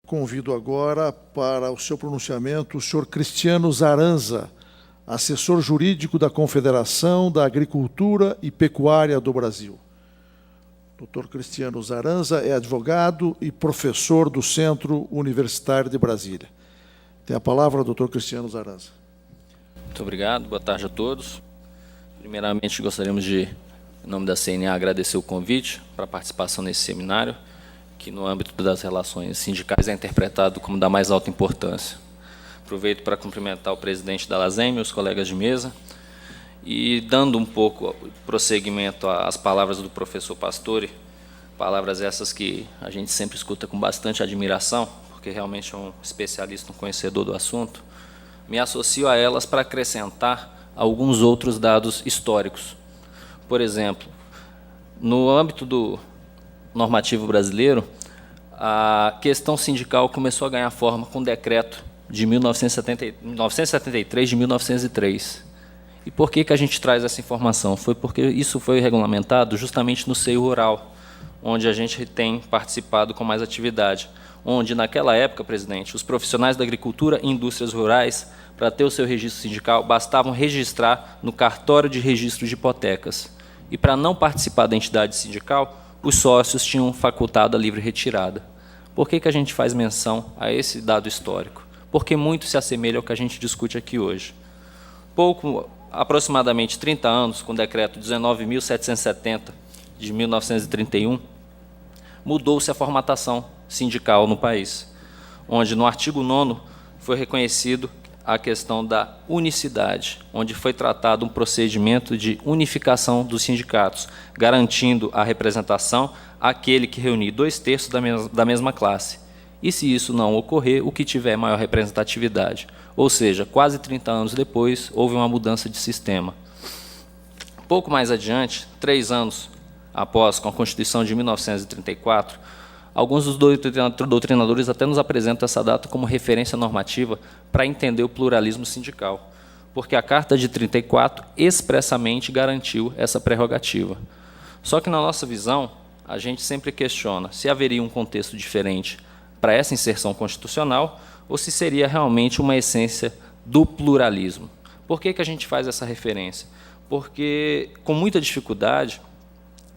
Convido agora para o seu pronunciamento o senhor Cristiano Zaranza, assessor jurídico da Confederação da Agricultura e Pecuária do Brasil. Dr. Cristiano Zaranza é advogado e professor do Centro Universitário de Brasília. Tem a palavra o Dr. Cristiano Zaranza. Muito obrigado, boa tarde a todos. Primeiramente, gostaríamos de, em nome da CNA, agradecer o convite para a participação nesse seminário, que no âmbito das relações sindicais é interpretado como da mais alta importância. Aproveito para cumprimentar o presidente da LASEM e os colegas de mesa, e dando um pouco prosseguimento às palavras do professor Pastore, palavras essas que a gente sempre escuta com bastante admiração, porque realmente é um especialista, um conhecedor do assunto, me associo a elas para acrescentar alguns outros dados históricos. Por exemplo, no âmbito do normativo brasileiro, a questão sindical começou a ganhar forma com o decreto de 1973 de 1903. E por que a gente traz essa informação? Foi porque isso foi regulamentado justamente no seio rural, onde a gente tem participado com mais atividade, onde naquela época, presidente, os profissionais da agricultura e indústrias rurais, para ter o seu registro sindical, bastavam registrar no cartório de registro de hipotecas. E para não participar da entidade sindical, os sócios tinham facultado a livre retirada. Por que a gente faz menção a esse dado histórico? Porque muito se assemelha ao que a gente discute aqui hoje. Aproximadamente 30 anos, com o decreto 19.770 de 1931, mudou-se a formatação sindical no país, onde no artigo 9º foi reconhecido a questão da unicidade, onde foi tratado um procedimento de unificação dos sindicatos, garantindo a representação àquele que reunir 2/3 da mesma classe. E se isso não ocorrer, o que tiver maior representatividade. Ou seja, quase 30 anos depois, houve uma mudança de sistema. Pouco mais adiante, 3 anos após, com a Constituição de 1934, alguns dos doutrinadores até nos apresentam essa data como referência normativa para entender o pluralismo sindical, porque a Carta de 34 expressamente garantiu essa prerrogativa. Só que, na nossa visão, a gente sempre questiona se haveria um contexto diferente para essa inserção constitucional ou se seria realmente uma essência do pluralismo. Por que a gente faz essa referência? Porque, com muita dificuldade,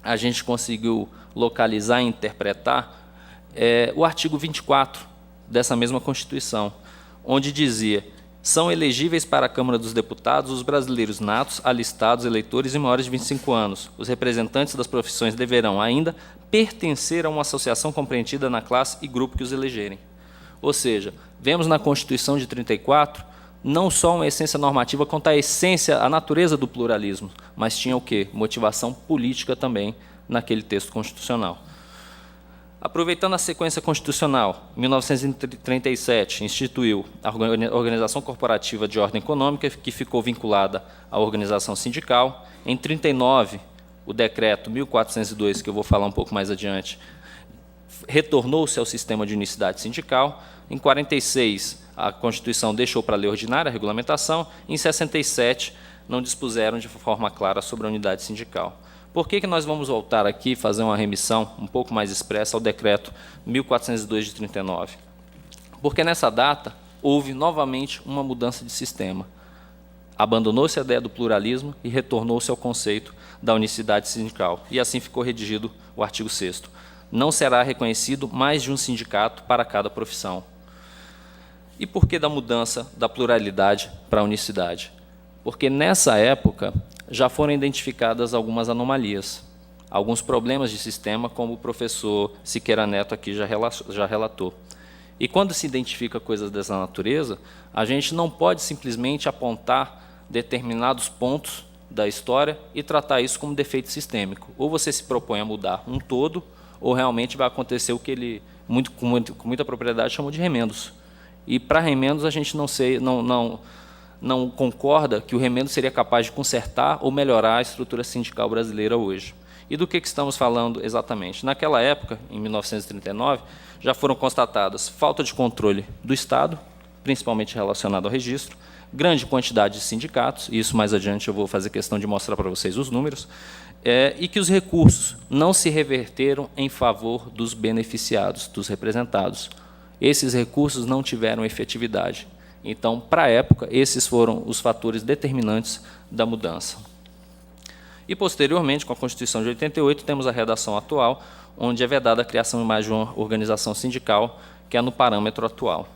a gente conseguiu localizar e interpretar o artigo 24 dessa mesma Constituição, onde dizia: são elegíveis para a Câmara dos Deputados os brasileiros natos, alistados, eleitores e maiores de 25 anos. Os representantes das profissões deverão ainda pertencer a uma associação compreendida na classe e grupo que os elegerem. Ou seja, vemos na Constituição de 34 não só uma essência normativa quanto a essência, a natureza do pluralismo, mas tinha o quê? Motivação política também naquele texto constitucional. Aproveitando a sequência constitucional, em 1937, instituiu a Organização Corporativa de Ordem Econômica, que ficou vinculada à organização sindical. Em 1939, o decreto 1402, que eu vou falar um pouco mais adiante, retornou-se ao sistema de unicidade sindical. Em 46, a Constituição deixou para a lei ordinária a regulamentação. Em 67, não dispuseram de forma clara sobre a unidade sindical. Por que nós vamos voltar aqui e fazer uma remissão um pouco mais expressa ao decreto 1402 de 39? Porque nessa data houve novamente uma mudança de sistema. Abandonou-se a ideia do pluralismo e retornou-se ao conceito da unicidade sindical. E assim ficou redigido o artigo 6º. Não será reconhecido mais de um sindicato para cada profissão. E por que da mudança da pluralidade para a unicidade? Porque nessa época já foram identificadas algumas anomalias, alguns problemas de sistema, como o professor Siqueira Neto aqui já relatou. E quando se identifica coisas dessa natureza, a gente não pode simplesmente apontar determinados pontos da história e tratar isso como defeito sistêmico. Ou você se propõe a mudar um todo, ou realmente vai acontecer o que ele, com muita propriedade, chamou de remendos. E para remendos a gente não concorda que o remendo seria capaz de consertar ou melhorar a estrutura sindical brasileira hoje. E do que estamos falando exatamente? Naquela época, em 1939, já foram constatadas falta de controle do Estado, principalmente relacionado ao registro, grande quantidade de sindicatos, e isso mais adiante eu vou fazer questão de mostrar para vocês os números, e que os recursos não se reverteram em favor dos beneficiados, dos representados. esses recursos não tiveram efetividade. Então, para a época, esses foram os fatores determinantes da mudança. E, posteriormente, com a Constituição de 88, temos a redação atual, onde é vedada a criação de mais de uma organização sindical, que é no parâmetro atual.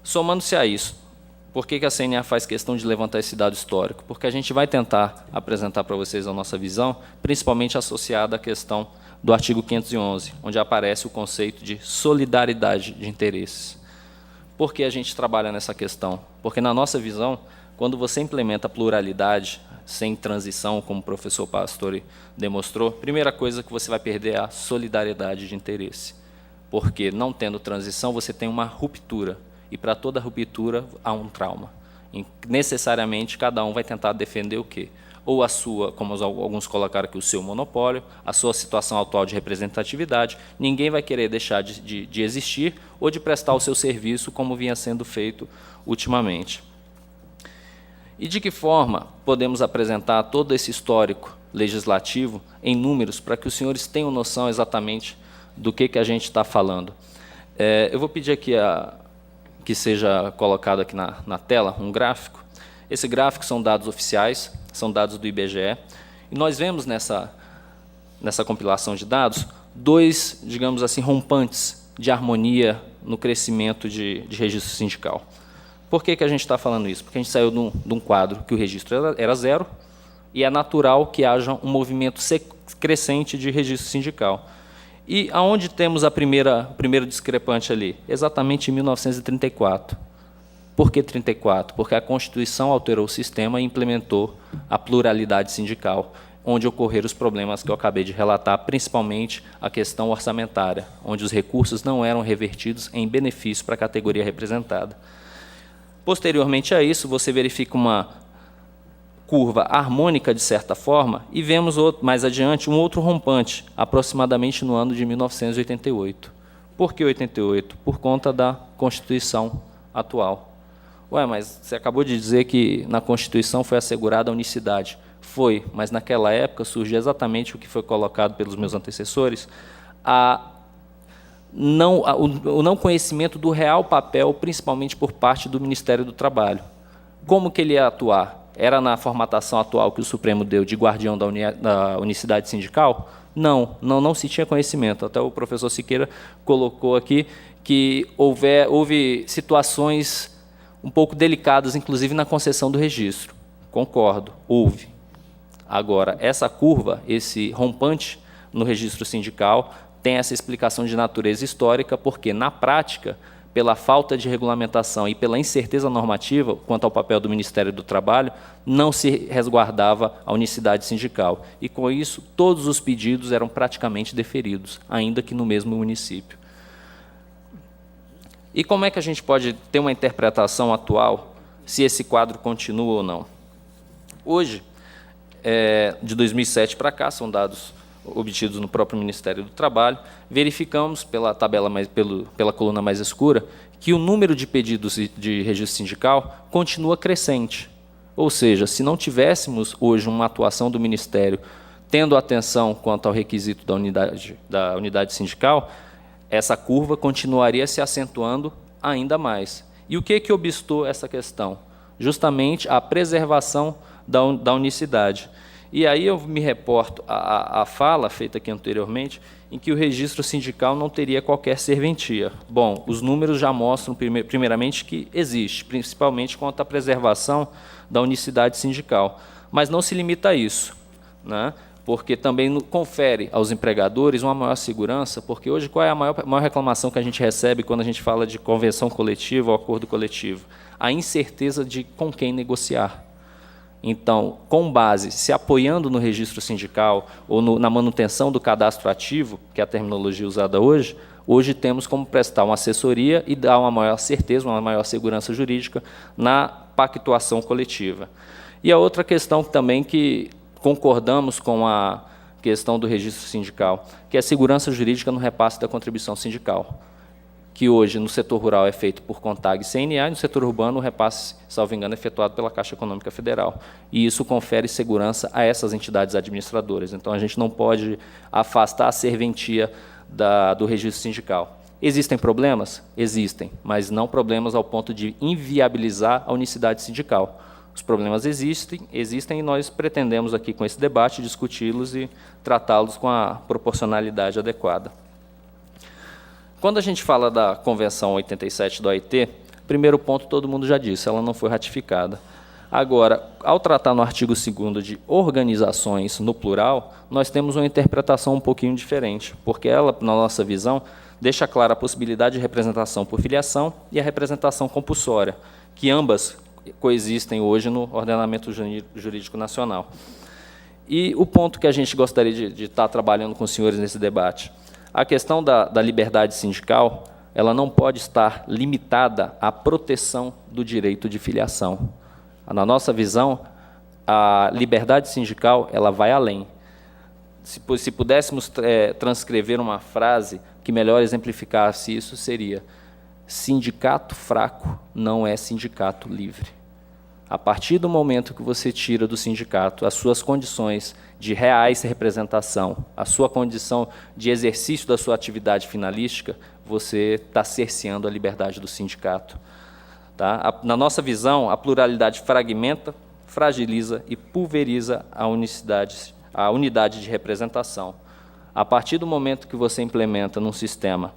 Somando-se a isso, por que a CNA faz questão de levantar esse dado histórico? Porque a gente vai tentar apresentar para vocês a nossa visão, principalmente associada à questão do artigo 511, onde aparece o conceito de solidariedade de interesses. Por que a gente trabalha nessa questão? Porque, na nossa visão, quando você implementa a pluralidade sem transição, como o professor Pastore demonstrou, a primeira coisa que você vai perder é a solidariedade de interesse. Porque, não tendo transição, você tem uma ruptura. E, para toda ruptura, há um trauma. E, necessariamente, cada um vai tentar defender o quê? Ou a sua, como alguns colocaram aqui, o seu monopólio, a sua situação atual de representatividade. Ninguém vai querer deixar de existir ou de prestar o seu serviço, como vinha sendo feito ultimamente. E de que forma podemos apresentar todo esse histórico legislativo em números, para que os senhores tenham noção exatamente do que a gente está falando? Eu vou pedir aqui que seja colocado aqui na tela um gráfico. Esse gráfico são dados oficiais, são dados do IBGE, e nós vemos nessa compilação de dados dois, digamos assim, rompantes de harmonia no crescimento de registro sindical. Por que a gente está falando isso? Porque a gente saiu de um quadro que o registro era zero, e é natural que haja um movimento crescente de registro sindical. E aonde temos o primeiro discrepante ali? Exatamente em 1934. Por que 34? Porque a Constituição alterou o sistema e implementou a pluralidade sindical, onde ocorreram os problemas que eu acabei de relatar, principalmente a questão orçamentária, onde os recursos não eram revertidos em benefício para a categoria representada. Posteriormente a isso, você verifica uma curva harmônica, de certa forma, e vemos mais adiante um outro rompante, aproximadamente no ano de 1988. Por que 88? Por conta da Constituição atual. Ué, mas você acabou de dizer que na Constituição foi assegurada a unicidade. Foi, mas naquela época surgiu exatamente o que foi colocado pelos meus antecessores, o não conhecimento do real papel, principalmente por parte do Ministério do Trabalho. Como que ele ia atuar? Era na formatação atual que o Supremo deu de guardião da unicidade sindical? Não se tinha conhecimento. Até o professor Siqueira colocou aqui que houve situações um pouco delicadas, inclusive na concessão do registro. Concordo, houve. Agora, essa curva, esse rompante no registro sindical, tem essa explicação de natureza histórica, porque, na prática, pela falta de regulamentação e pela incerteza normativa quanto ao papel do Ministério do Trabalho, não se resguardava a unicidade sindical. E, com isso, todos os pedidos eram praticamente deferidos, ainda que no mesmo município. E como é que a gente pode ter uma interpretação atual, se esse quadro continua ou não? Hoje, de 2007 para cá, são dados obtidos no próprio Ministério do Trabalho, verificamos, pela tabela pela coluna mais escura, que o número de pedidos de registro sindical continua crescente. Ou seja, se não tivéssemos hoje uma atuação do Ministério tendo atenção quanto ao requisito da unidade sindical, essa curva continuaria se acentuando ainda mais. E o que obstou essa questão? Justamente a preservação da unicidade. E aí eu me reporto à fala feita aqui anteriormente, em que o registro sindical não teria qualquer serventia. Bom, os números já mostram, primeiramente, que existe, principalmente quanto à preservação da unicidade sindical. Mas não se limita a isso, né? Porque também confere aos empregadores uma maior segurança, porque hoje qual é a maior reclamação que a gente recebe quando a gente fala de convenção coletiva ou acordo coletivo? A incerteza de com quem negociar. Então, com base, se apoiando no registro sindical ou na manutenção do cadastro ativo, que é a terminologia usada hoje temos como prestar uma assessoria e dar uma maior certeza, uma maior segurança jurídica na pactuação coletiva. E a outra questão também que concordamos com a questão do registro sindical, que é a segurança jurídica no repasse da contribuição sindical, que hoje no setor rural é feito por CONTAG e CNA, e no setor urbano o repasse, salvo engano, é efetuado pela Caixa Econômica Federal. E isso confere segurança a essas entidades administradoras. Então, a gente não pode afastar a serventia do registro sindical. Existem problemas? Existem, mas não problemas ao ponto de inviabilizar a unicidade sindical. Os problemas existem e nós pretendemos aqui, com esse debate, discuti-los e tratá-los com a proporcionalidade adequada. Quando a gente fala da Convenção 87 da OIT, primeiro ponto, todo mundo já disse, ela não foi ratificada. Agora, ao tratar no artigo 2º de organizações no plural, nós temos uma interpretação um pouquinho diferente, porque ela, na nossa visão, deixa clara a possibilidade de representação por filiação e a representação compulsória, que ambas coexistem hoje no ordenamento jurídico nacional. E o ponto que a gente gostaria de estar trabalhando com os senhores nesse debate, a questão da liberdade sindical, ela não pode estar limitada à proteção do direito de filiação. Na nossa visão, a liberdade sindical ela vai além. Se pudéssemos transcrever uma frase que melhor exemplificasse isso, seria: sindicato fraco não é sindicato livre. A partir do momento que você tira do sindicato as suas condições de reais representação, a sua condição de exercício da sua atividade finalística, você está cerceando a liberdade do sindicato. Tá? Na nossa visão, a pluralidade fragmenta, fragiliza e pulveriza a unidade de representação. A partir do momento que você implementa num sistema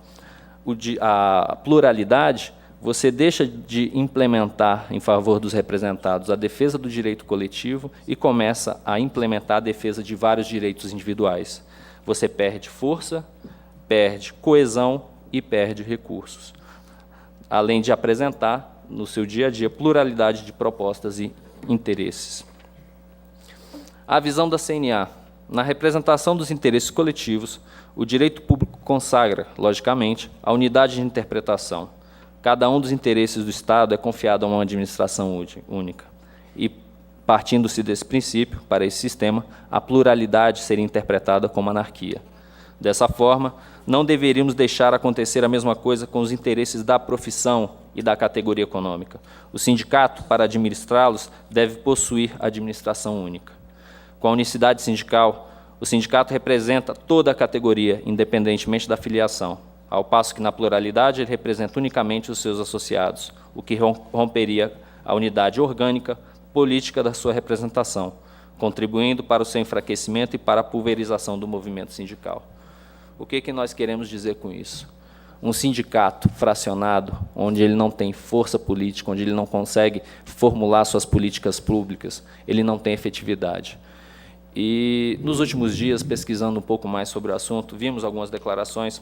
a pluralidade, você deixa de implementar em favor dos representados a defesa do direito coletivo e começa a implementar a defesa de vários direitos individuais. Você perde força, perde coesão e perde recursos, além de apresentar, no seu dia a dia, pluralidade de propostas e interesses. A visão da CNA. Na representação dos interesses coletivos, o direito público consagra, logicamente, a unidade de interpretação. Cada um dos interesses do Estado é confiado a uma administração única. E, partindo-se desse princípio, para esse sistema, a pluralidade seria interpretada como anarquia. Dessa forma, não deveríamos deixar acontecer a mesma coisa com os interesses da profissão e da categoria econômica. O sindicato, para administrá-los, deve possuir administração única. Com a unicidade sindical, o sindicato representa toda a categoria, independentemente da filiação, ao passo que, na pluralidade, ele representa unicamente os seus associados, o que romperia a unidade orgânica política da sua representação, contribuindo para o seu enfraquecimento e para a pulverização do movimento sindical. O que nós queremos dizer com isso? Um sindicato fracionado, onde ele não tem força política, onde ele não consegue formular suas políticas públicas, ele não tem efetividade. E, nos últimos dias, pesquisando um pouco mais sobre o assunto, vimos algumas declarações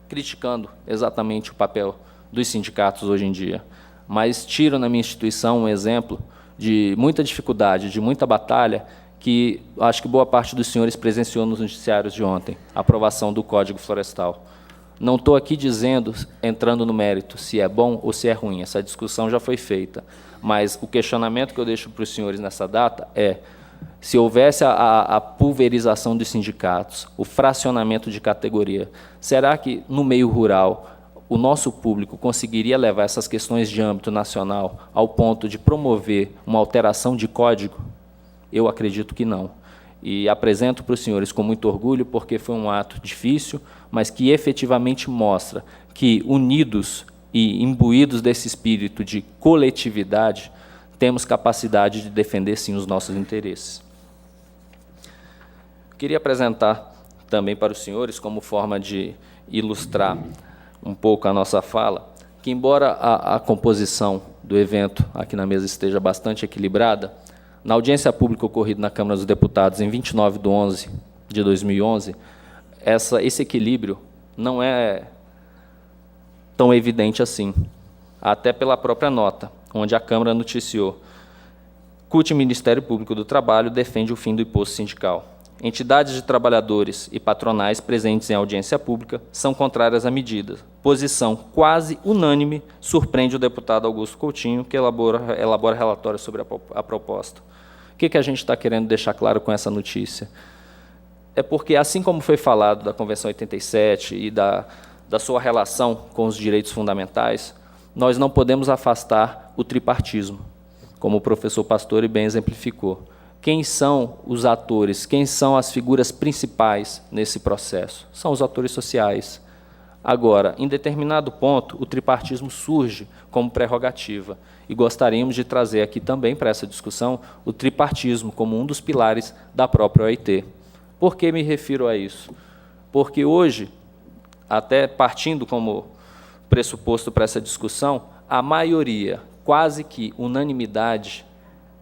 criticando exatamente o papel dos sindicatos hoje em dia, mas tiro na minha instituição um exemplo de muita dificuldade, de muita batalha, que acho que boa parte dos senhores presenciou nos noticiários de ontem, a aprovação do Código Florestal. Não estou aqui dizendo, entrando no mérito, se é bom ou se é ruim, essa discussão já foi feita, mas o questionamento que eu deixo para os senhores nessa data é: se houvesse a pulverização dos sindicatos, o fracionamento de categoria, será que, no meio rural, o nosso público conseguiria levar essas questões de âmbito nacional ao ponto de promover uma alteração de código? Eu acredito que não. E apresento para os senhores com muito orgulho, porque foi um ato difícil, mas que efetivamente mostra que, unidos e imbuídos desse espírito de coletividade, temos capacidade de defender, sim, os nossos interesses. Queria apresentar também para os senhores, como forma de ilustrar um pouco a nossa fala, que, embora a composição do evento aqui na mesa esteja bastante equilibrada, na audiência pública ocorrida na Câmara dos Deputados em 29/11/2011, esse equilíbrio não é tão evidente assim, até pela própria nota, onde a Câmara noticiou: CUT e Ministério Público do Trabalho defende o fim do imposto sindical. Entidades de trabalhadores e patronais presentes em audiência pública são contrárias à medida. Posição quase unânime surpreende o deputado Augusto Coutinho, que elabora relatório sobre a proposta. O que a gente está querendo deixar claro com essa notícia? É porque, assim como foi falado da Convenção 87 e da sua relação com os direitos fundamentais, nós não podemos afastar o tripartismo, como o professor Pastore bem exemplificou. Quem são os atores, quem são as figuras principais nesse processo? São os atores sociais. Agora, em determinado ponto, o tripartismo surge como prerrogativa, e gostaríamos de trazer aqui também para essa discussão o tripartismo como um dos pilares da própria OIT. Por que me refiro a isso? Porque hoje, até partindo como pressuposto para essa discussão, a maioria, quase que unanimidade,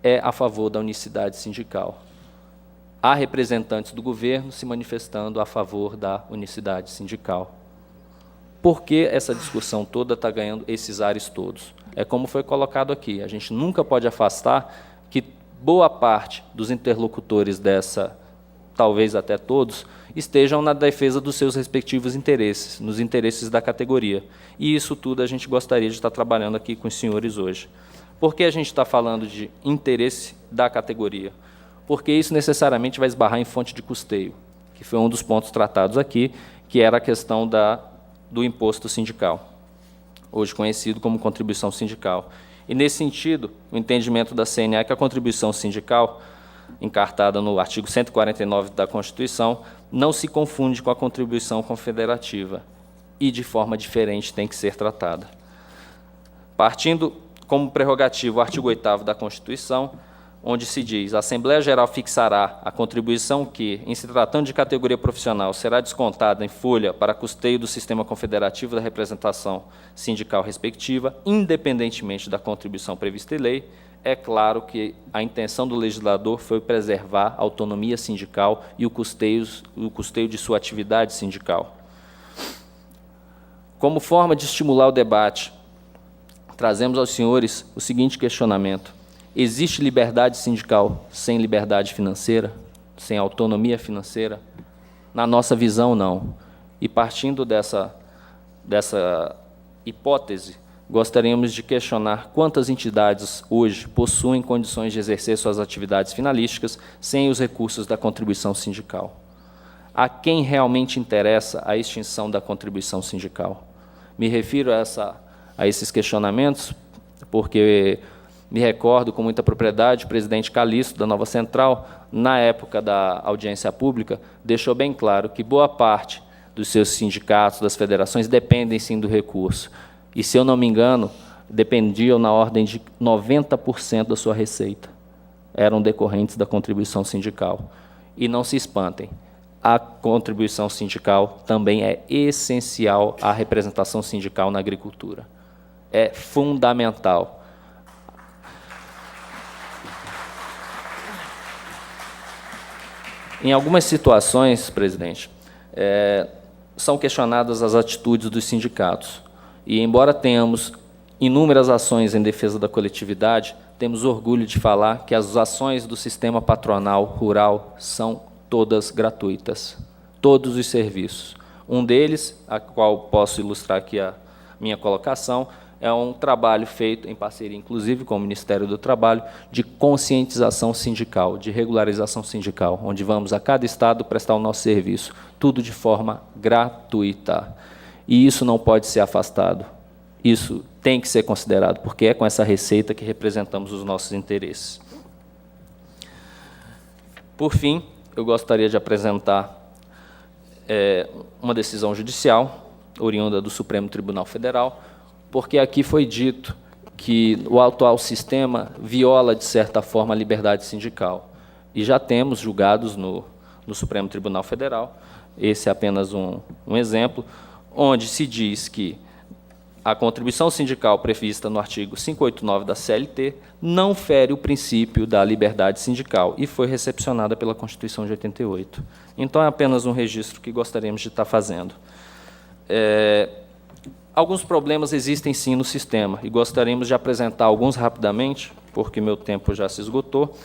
é a favor da unicidade sindical. Há representantes do governo se manifestando a favor da unicidade sindical. Por que essa discussão toda está ganhando esses ares todos? É como foi colocado aqui, a gente nunca pode afastar que boa parte dos interlocutores dessa, talvez até todos, estejam na defesa dos seus respectivos interesses, nos interesses da categoria. E isso tudo a gente gostaria de estar trabalhando aqui com os senhores hoje. Por que a gente está falando de interesse da categoria? Porque isso necessariamente vai esbarrar em fonte de custeio, que foi um dos pontos tratados aqui, que era a questão do imposto sindical, hoje conhecido como contribuição sindical. E, nesse sentido, o entendimento da CNA é que a contribuição sindical, encartada no artigo 149 da Constituição, não se confunde com a contribuição confederativa e, de forma diferente, tem que ser tratada. Partindo como prerrogativa o artigo 8º da Constituição, onde se diz: a Assembleia Geral fixará a contribuição que, em se tratando de categoria profissional, será descontada em folha para custeio do sistema confederativo da representação sindical respectiva, independentemente da contribuição prevista em lei. É claro que a intenção do legislador foi preservar a autonomia sindical e o custeio de sua atividade sindical. Como forma de estimular o debate, trazemos aos senhores o seguinte questionamento: existe liberdade sindical sem liberdade financeira, sem autonomia financeira? Na nossa visão, não. E, partindo dessa hipótese, gostaríamos de questionar quantas entidades hoje possuem condições de exercer suas atividades finalísticas sem os recursos da contribuição sindical. A quem realmente interessa a extinção da contribuição sindical? Me refiro a esses questionamentos porque me recordo com muita propriedade, o presidente Calixto, da Nova Central, na época da audiência pública, deixou bem claro que boa parte dos seus sindicatos, das federações, dependem, sim, do recurso. E, se eu não me engano, dependiam na ordem de 90% da sua receita. Eram decorrentes da contribuição sindical. E não se espantem, a contribuição sindical também é essencial à representação sindical na agricultura. É fundamental. Em algumas situações, presidente, são questionadas as atitudes dos sindicatos. E, embora tenhamos inúmeras ações em defesa da coletividade, temos orgulho de falar que as ações do sistema patronal rural são todas gratuitas, todos os serviços. Um deles, a qual posso ilustrar aqui a minha colocação, é um trabalho feito em parceria, inclusive, com o Ministério do Trabalho, de conscientização sindical, de regularização sindical, onde vamos a cada estado prestar o nosso serviço, tudo de forma gratuita. E isso não pode ser afastado. Isso tem que ser considerado, porque é com essa receita que representamos os nossos interesses. Por fim, eu gostaria de apresentar uma decisão judicial, oriunda do Supremo Tribunal Federal, porque aqui foi dito que o atual sistema viola, de certa forma, a liberdade sindical. E já temos julgados no Supremo Tribunal Federal, esse é apenas um exemplo, onde se diz que a contribuição sindical prevista no artigo 589 da CLT não fere o princípio da liberdade sindical e foi recepcionada pela Constituição de 88. Então, é apenas um registro que gostaríamos de estar fazendo. Alguns problemas existem, sim, no sistema, e gostaríamos de apresentar alguns rapidamente, porque meu tempo já se esgotou.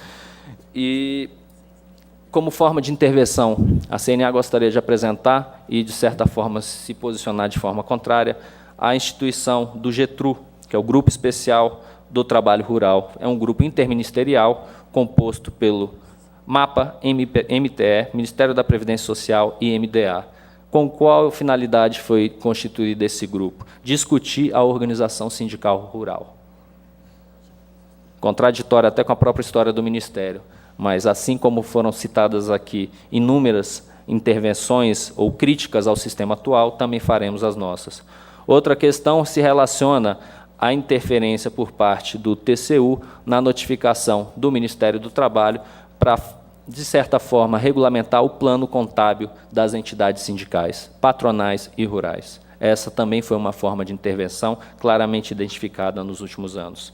E, como forma de intervenção, a CNA gostaria de apresentar e, de certa forma, se posicionar de forma contrária à instituição do GETRU, que é o Grupo Especial do Trabalho Rural. É um grupo interministerial composto pelo MAPA, MTE, Ministério da Previdência Social e MDA. Com qual finalidade foi constituído esse grupo? Discutir a organização sindical rural. Contraditório até com a própria história do Ministério, mas, assim como foram citadas aqui inúmeras intervenções ou críticas ao sistema atual, também faremos as nossas. Outra questão se relaciona à interferência por parte do TCU na notificação do Ministério do Trabalho para, de certa forma, regulamentar o plano contábil das entidades sindicais, patronais e rurais. Essa também foi uma forma de intervenção claramente identificada nos últimos anos.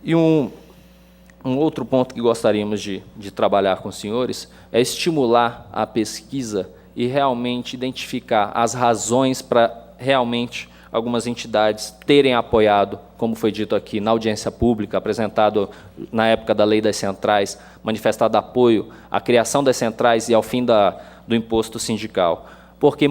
E um outro ponto que gostaríamos de trabalhar com os senhores é estimular a pesquisa e realmente identificar as razões para realmente algumas entidades terem apoiado, como foi dito aqui, na audiência pública, apresentado na época da Lei das Centrais, manifestado apoio à criação das centrais e ao fim do imposto sindical. Porque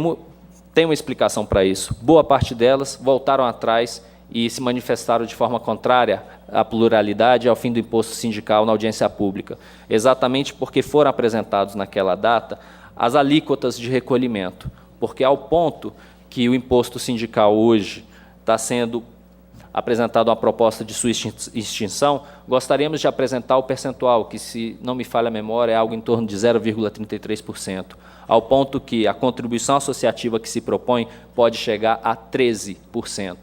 tem uma explicação para isso. Boa parte delas voltaram atrás e se manifestaram de forma contrária à pluralidade e ao fim do imposto sindical na audiência pública, exatamente porque foram apresentados naquela data as alíquotas de recolhimento, porque ao ponto que o imposto sindical hoje está sendo apresentado uma proposta de sua extinção, gostaríamos de apresentar o percentual, que, se não me falha a memória, é algo em torno de 0,33%, ao ponto que a contribuição associativa que se propõe pode chegar a 13%.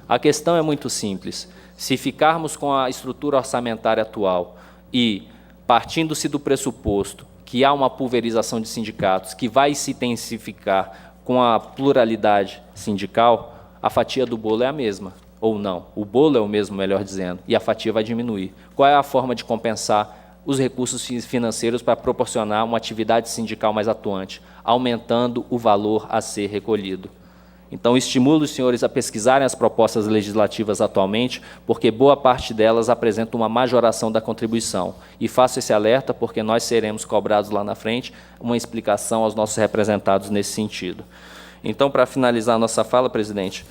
A questão é muito simples. Se ficarmos com a estrutura orçamentária atual e, partindo-se do pressuposto que há uma pulverização de sindicatos que vai se intensificar com a pluralidade sindical, a fatia do bolo é a mesma, ou não. O bolo é o mesmo, melhor dizendo, e a fatia vai diminuir. Qual é a forma de compensar os recursos financeiros para proporcionar uma atividade sindical mais atuante, aumentando o valor a ser recolhido? Então, estimulo os senhores a pesquisarem as propostas legislativas atualmente, porque boa parte delas apresenta uma majoração da contribuição. E faço esse alerta porque nós seremos cobrados lá na frente uma explicação aos nossos representados nesse sentido. Então, para finalizar a nossa fala, presidente,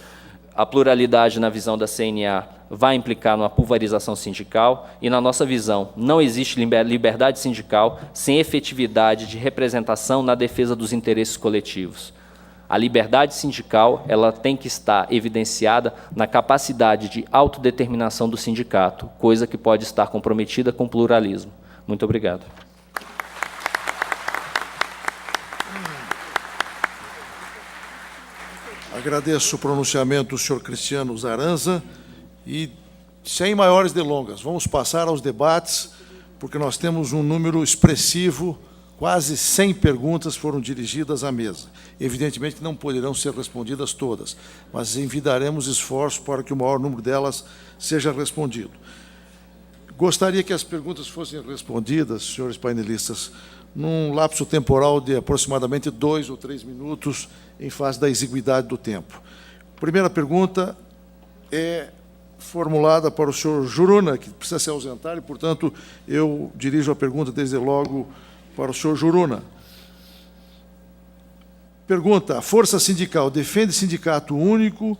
a pluralidade na visão da CNA vai implicar numa pulverização sindical e, na nossa visão, não existe liberdade sindical sem efetividade de representação na defesa dos interesses coletivos. A liberdade sindical ela tem que estar evidenciada na capacidade de autodeterminação do sindicato, coisa que pode estar comprometida com o pluralismo. Muito obrigado. Agradeço o pronunciamento do senhor Cristiano Zaranza e, sem maiores delongas, vamos passar aos debates, porque nós temos um número expressivo. Quase 100 perguntas foram dirigidas à mesa. Evidentemente que não poderão ser respondidas todas, mas envidaremos esforço para que o maior número delas seja respondido. Gostaria que as perguntas fossem respondidas, senhores painelistas, num lapso temporal de aproximadamente 2 ou 3 minutos, em face da exiguidade do tempo. A primeira pergunta é formulada para o senhor Juruna, que precisa se ausentar, e, portanto, eu dirijo a pergunta, desde logo, para o senhor Juruna. Pergunta: a força sindical defende sindicato único,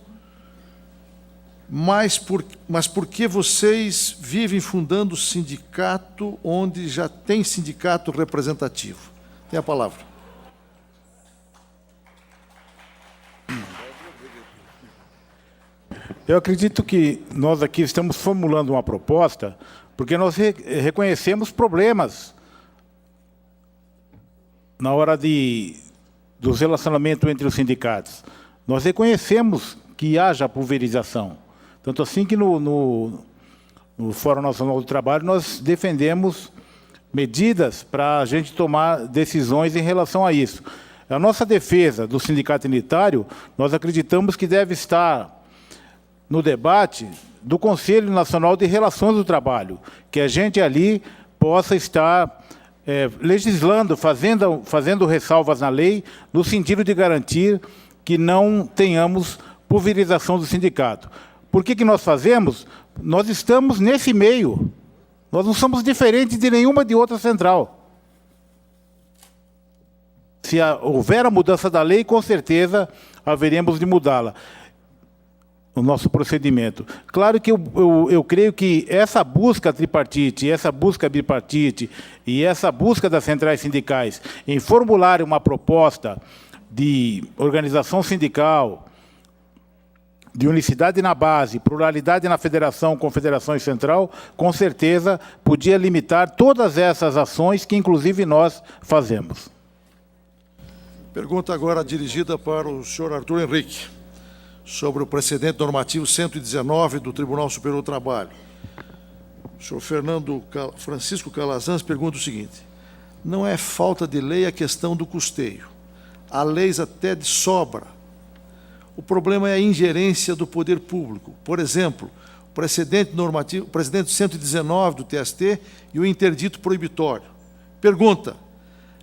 mas por que vocês vivem fundando sindicato onde já tem sindicato representativo? Tem a palavra. Eu acredito que nós aqui estamos formulando uma proposta porque nós reconhecemos problemas na hora dos relacionamentos entre os sindicatos. Nós reconhecemos que haja pulverização. Tanto assim que no Fórum Nacional do Trabalho nós defendemos medidas para a gente tomar decisões em relação a isso. A nossa defesa do sindicato unitário, nós acreditamos que deve estar no debate do Conselho Nacional de Relações do Trabalho, que a gente ali possa estar legislando, fazendo ressalvas na lei, no sentido de garantir que não tenhamos pulverização do sindicato. Por que nós fazemos? Nós estamos nesse meio. Nós não somos diferentes de nenhuma de outra central. Se houver a mudança da lei, com certeza haveremos de mudá-la, o nosso procedimento. Claro que eu creio que essa busca tripartite, essa busca bipartite e essa busca das centrais sindicais em formular uma proposta de organização sindical, de unicidade na base, pluralidade na federação, confederação e central, com certeza podia limitar todas essas ações que, inclusive, nós fazemos. Pergunta agora dirigida para o senhor Arthur Henrique, sobre o precedente normativo 119 do Tribunal Superior do Trabalho. O senhor Francisco Calazans pergunta o seguinte: não é falta de lei a questão do custeio. Há leis até de sobra. O problema é a ingerência do poder público. Por exemplo, o precedente normativo, o precedente 119 do TST e o interdito proibitório. Pergunta: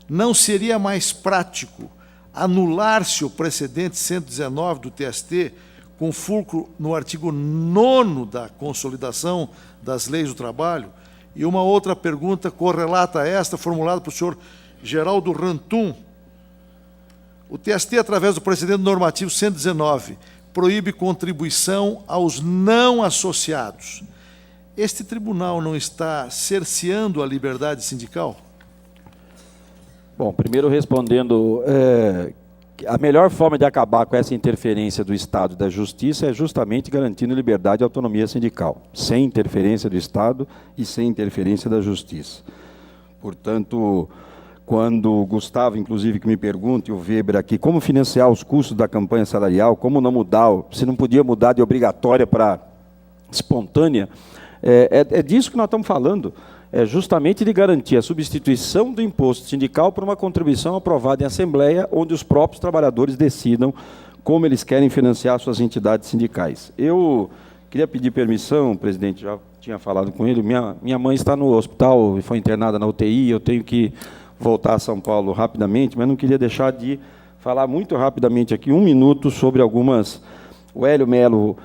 não seria mais prático anular-se o precedente 119 do TST com fulcro no artigo 9º da Consolidação das Leis do Trabalho? E uma outra pergunta correlata a esta, formulada pelo senhor Geraldo Rantum. O TST, através do precedente normativo 119, proíbe contribuição aos não associados. Este tribunal não está cerceando a liberdade sindical? Bom, primeiro respondendo, a melhor forma de acabar com essa interferência do Estado e da Justiça é justamente garantindo liberdade e autonomia sindical, sem interferência do Estado e sem interferência da Justiça. Portanto, quando o Gustavo, inclusive, que me pergunta, e o Weber aqui, como financiar os custos da campanha salarial, como não mudar, se não podia mudar de obrigatória para espontânea, é disso que nós estamos falando. É justamente de garantir a substituição do imposto sindical por uma contribuição aprovada em assembleia, onde os próprios trabalhadores decidam como eles querem financiar suas entidades sindicais. Eu queria pedir permissão, presidente, já tinha falado com ele, minha mãe está no hospital e foi internada na UTI, eu tenho que voltar a São Paulo rapidamente, mas não queria deixar de falar muito rapidamente aqui, 1 minuto, sobre algumas... O Hélio Melo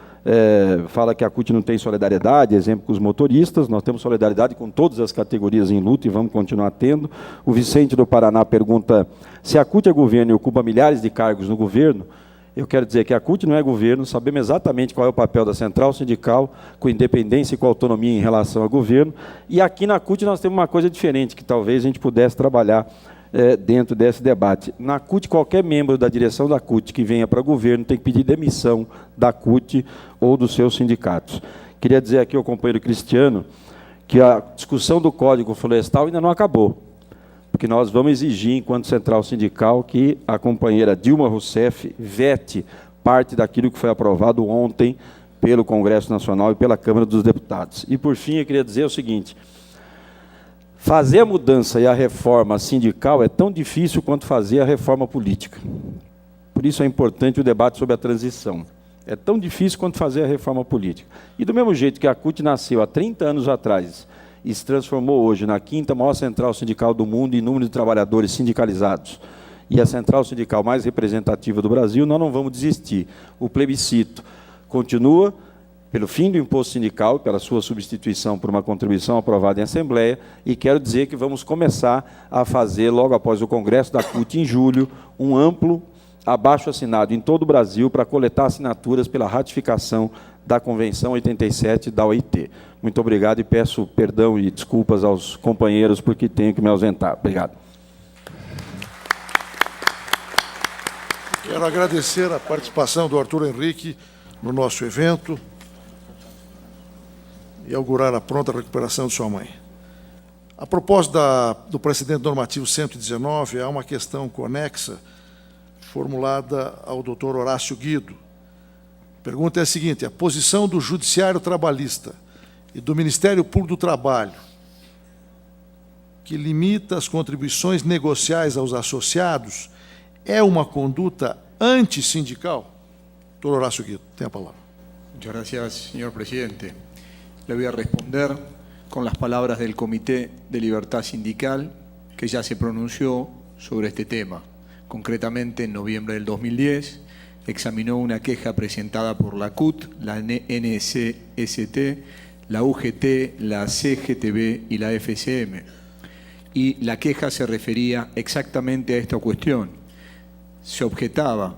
fala que a CUT não tem solidariedade, exemplo com os motoristas, nós temos solidariedade com todas as categorias em luta e vamos continuar tendo. O Vicente do Paraná pergunta se a CUT é governo e ocupa milhares de cargos no governo. Eu quero dizer que a CUT não é governo, sabemos exatamente qual é o papel da central sindical, com independência e com autonomia em relação ao governo, e aqui na CUT nós temos uma coisa diferente, que talvez a gente pudesse trabalhar dentro desse debate. Na CUT, qualquer membro da direção da CUT que venha para o governo tem que pedir demissão da CUT ou dos seus sindicatos. Queria dizer aqui ao companheiro Cristiano que a discussão do Código Florestal ainda não acabou, porque nós vamos exigir, enquanto central sindical, que a companheira Dilma Rousseff vete parte daquilo que foi aprovado ontem pelo Congresso Nacional e pela Câmara dos Deputados. E, por fim, eu queria dizer o seguinte: fazer a mudança e a reforma sindical é tão difícil quanto fazer a reforma política. Por isso é importante o debate sobre a transição. É tão difícil quanto fazer a reforma política. E do mesmo jeito que a CUT nasceu há 30 anos atrás e se transformou hoje na 5ª maior central sindical do mundo em número de trabalhadores sindicalizados, e a central sindical mais representativa do Brasil, nós não vamos desistir. O plebiscito continua pelo fim do imposto sindical, pela sua substituição por uma contribuição aprovada em Assembleia, e quero dizer que vamos começar a fazer, logo após o Congresso da CUT, em julho, um amplo abaixo-assinado em todo o Brasil para coletar assinaturas pela ratificação da Convenção 87 da OIT. Muito obrigado e peço perdão e desculpas aos companheiros porque tenho que me ausentar. Obrigado. Quero agradecer a participação do Arthur Henrique no nosso evento e augurar a pronta recuperação de sua mãe. A propósito do precedente normativo 119, há uma questão conexa formulada ao doutor Horácio Guido. A pergunta é a seguinte: a posição do Judiciário Trabalhista e do Ministério Público do Trabalho, que limita as contribuições negociais aos associados, é uma conduta antissindical? Doutor Horácio Guido, tem a palavra. Muchas gracias, señor presidente. Le voy a responder con las palabras del Comité de Libertad Sindical, que ya se pronunció sobre este tema. Concretamente, en noviembre del 2010, examinó una queja presentada por la CUT, la NCST, la UGT, la CGTB y la FCM. Y la queja se refería exactamente a esta cuestión. Se objetaba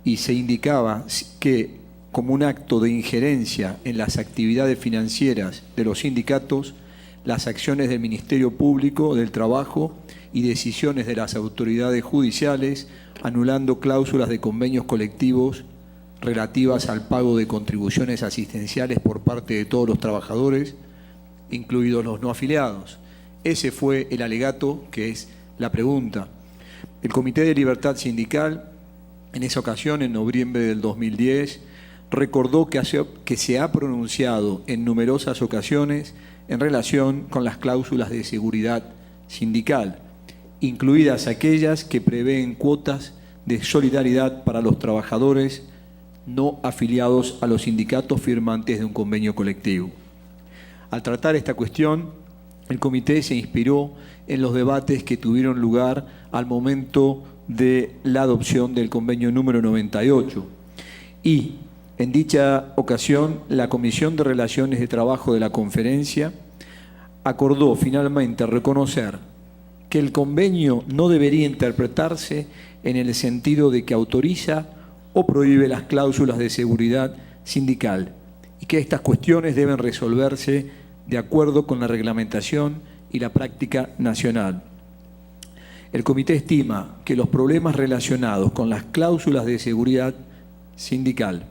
y se indicaba que, como un acto de injerencia en las actividades financieras de los sindicatos, las acciones del Ministerio Público del Trabajo y decisiones de las autoridades judiciales, anulando cláusulas de convenios colectivos relativas al pago de contribuciones asistenciales por parte de todos los trabajadores, incluidos los no afiliados. Ese fue el alegato, que es la pregunta. El Comité de Libertad Sindical, en esa ocasión, en noviembre del 2010, recordó que se ha pronunciado en numerosas ocasiones en relación con las cláusulas de seguridad sindical, incluidas aquellas que prevén cuotas de solidaridad para los trabajadores no afiliados a los sindicatos firmantes de un convenio colectivo. Al tratar esta cuestión, el comité se inspiró en los debates que tuvieron lugar al momento de la adopción del convenio número 98 y, en dicha ocasión, la Comisión de Relaciones de Trabajo de la Conferencia acordó finalmente reconocer que el convenio no debería interpretarse en el sentido de que autoriza o prohíbe las cláusulas de seguridad sindical y que estas cuestiones deben resolverse de acuerdo con la reglamentación y la práctica nacional. El comité estima que los problemas relacionados con las cláusulas de seguridad sindical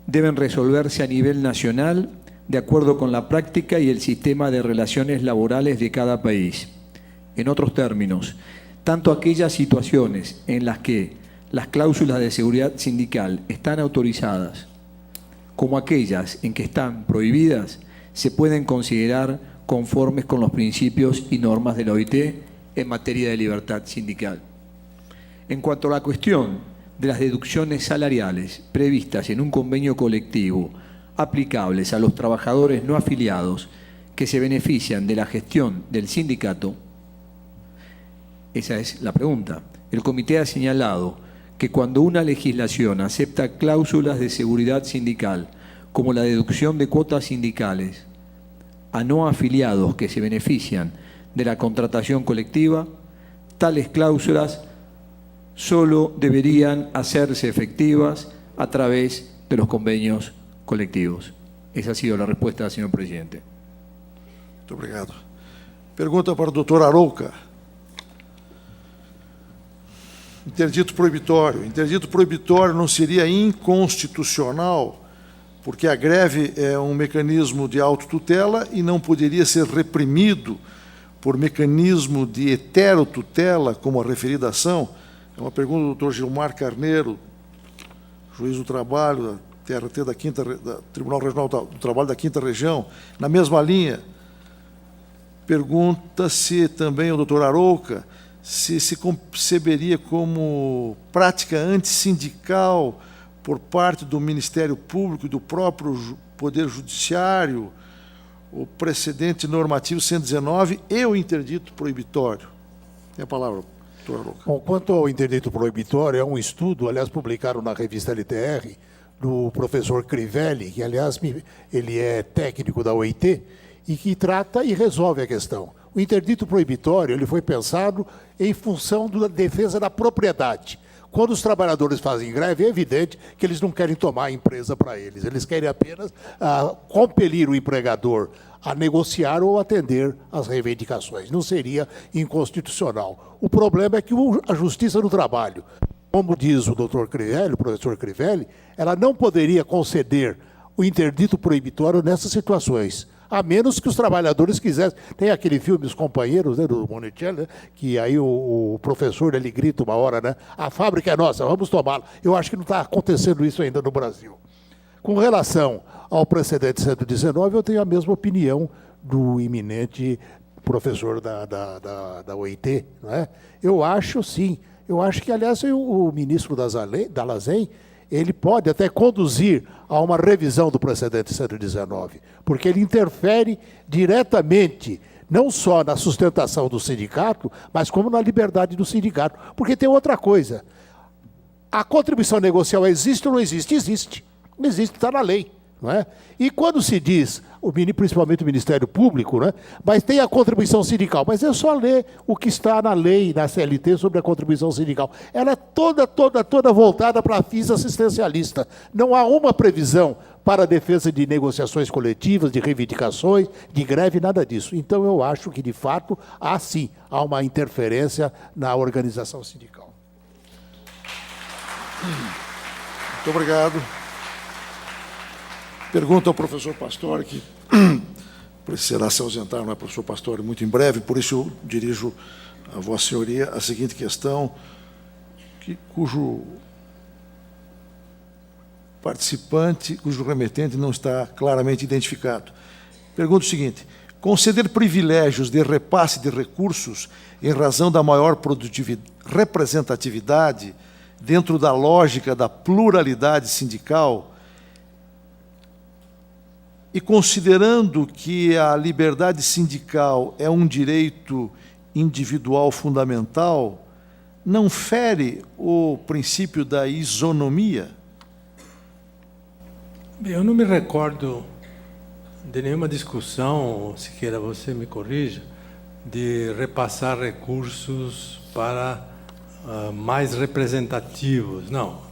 deben resolverse a nivel nacional de acuerdo con la práctica y el sistema de relaciones laborales de cada país. En otros términos, tanto aquellas situaciones en las que las cláusulas de seguridad sindical están autorizadas como aquellas en que están prohibidas se pueden considerar conformes con los principios y normas de la OIT en materia de libertad sindical. En cuanto a la cuestión de las deducciones salariales previstas en un convenio colectivo aplicables a los trabajadores no afiliados que se benefician de la gestión del sindicato, esa es la pregunta. El comité ha señalado que cuando una legislación acepta cláusulas de seguridad sindical como la deducción de cuotas sindicales a no afiliados que se benefician de la contratación colectiva, tales cláusulas solo deberían hacerse efectivas a través de los convenios colectivos. Esa ha sido la respuesta, señor presidente. Muito obrigado. Pergunta para o doutor Arouca. Interdito proibitório. Interdito proibitório não seria inconstitucional, porque a greve é um mecanismo de autotutela e não poderia ser reprimido por mecanismo de heterotutela, como a referida ação? É uma pergunta do doutor Gilmar Carneiro, juiz do trabalho, da TRT da Tribunal Regional do Trabalho da 5ª Região. Na mesma linha, pergunta-se também ao doutor Arouca se conceberia como prática antissindical por parte do Ministério Público e do próprio Poder Judiciário o precedente normativo 119 e o interdito proibitório. Tem a palavra, doutor Arouca. Bom, quanto ao interdito proibitório, é um estudo, aliás, publicado na revista LTR, do professor Crivelli, que, aliás, ele é técnico da OIT, e que trata e resolve a questão. O interdito proibitório ele foi pensado em função da defesa da propriedade. Quando os trabalhadores fazem greve, é evidente que eles não querem tomar a empresa para eles. Eles querem apenas compelir o empregador a negociar ou atender às reivindicações. Não seria inconstitucional. O problema é que a Justiça do Trabalho, como diz o doutor Crivelli, o professor Crivelli, ela não poderia conceder o interdito proibitório nessas situações, a menos que os trabalhadores quisessem. Tem aquele filme Os Companheiros, né, do Monicelli, né, que aí o professor ele grita uma hora, né, a fábrica é nossa, vamos tomá-la. Eu acho que não está acontecendo isso ainda no Brasil. Com relação ao precedente 119, eu tenho a mesma opinião do eminente professor da OIT. Né? Eu acho, sim. Eu acho que, aliás, o ministro da LASEM, ele pode até conduzir a uma revisão do precedente 119, porque ele interfere diretamente, não só na sustentação do sindicato, mas como na liberdade do sindicato. Porque tem outra coisa. A contribuição negocial existe ou não existe? Existe. Não existe, está na lei. Não é? E quando se diz, principalmente o Ministério Público, né, mas tem a contribuição sindical, mas é só ler o que está na lei, na CLT, sobre a contribuição sindical. Ela é toda voltada para fins assistencialistas. Não há uma previsão para a defesa de negociações coletivas, de reivindicações, de greve, nada disso. Então, eu acho que, de fato, há uma interferência na organização sindical. Muito obrigado. Pergunta ao professor Pastore, que precisará se ausentar, não é, professor Pastore, muito em breve, por isso eu dirijo a Vossa Senhoria a seguinte questão, cujo participante, cujo remetente não está claramente identificado. Pergunto o seguinte: conceder privilégios de repasse de recursos em razão da maior representatividade dentro da lógica da pluralidade sindical e considerando que a liberdade sindical é um direito individual fundamental, não fere o princípio da isonomia? Bem, eu não me recordo de nenhuma discussão, Siqueira, você me corrija, de repassar recursos para mais representativos. Não.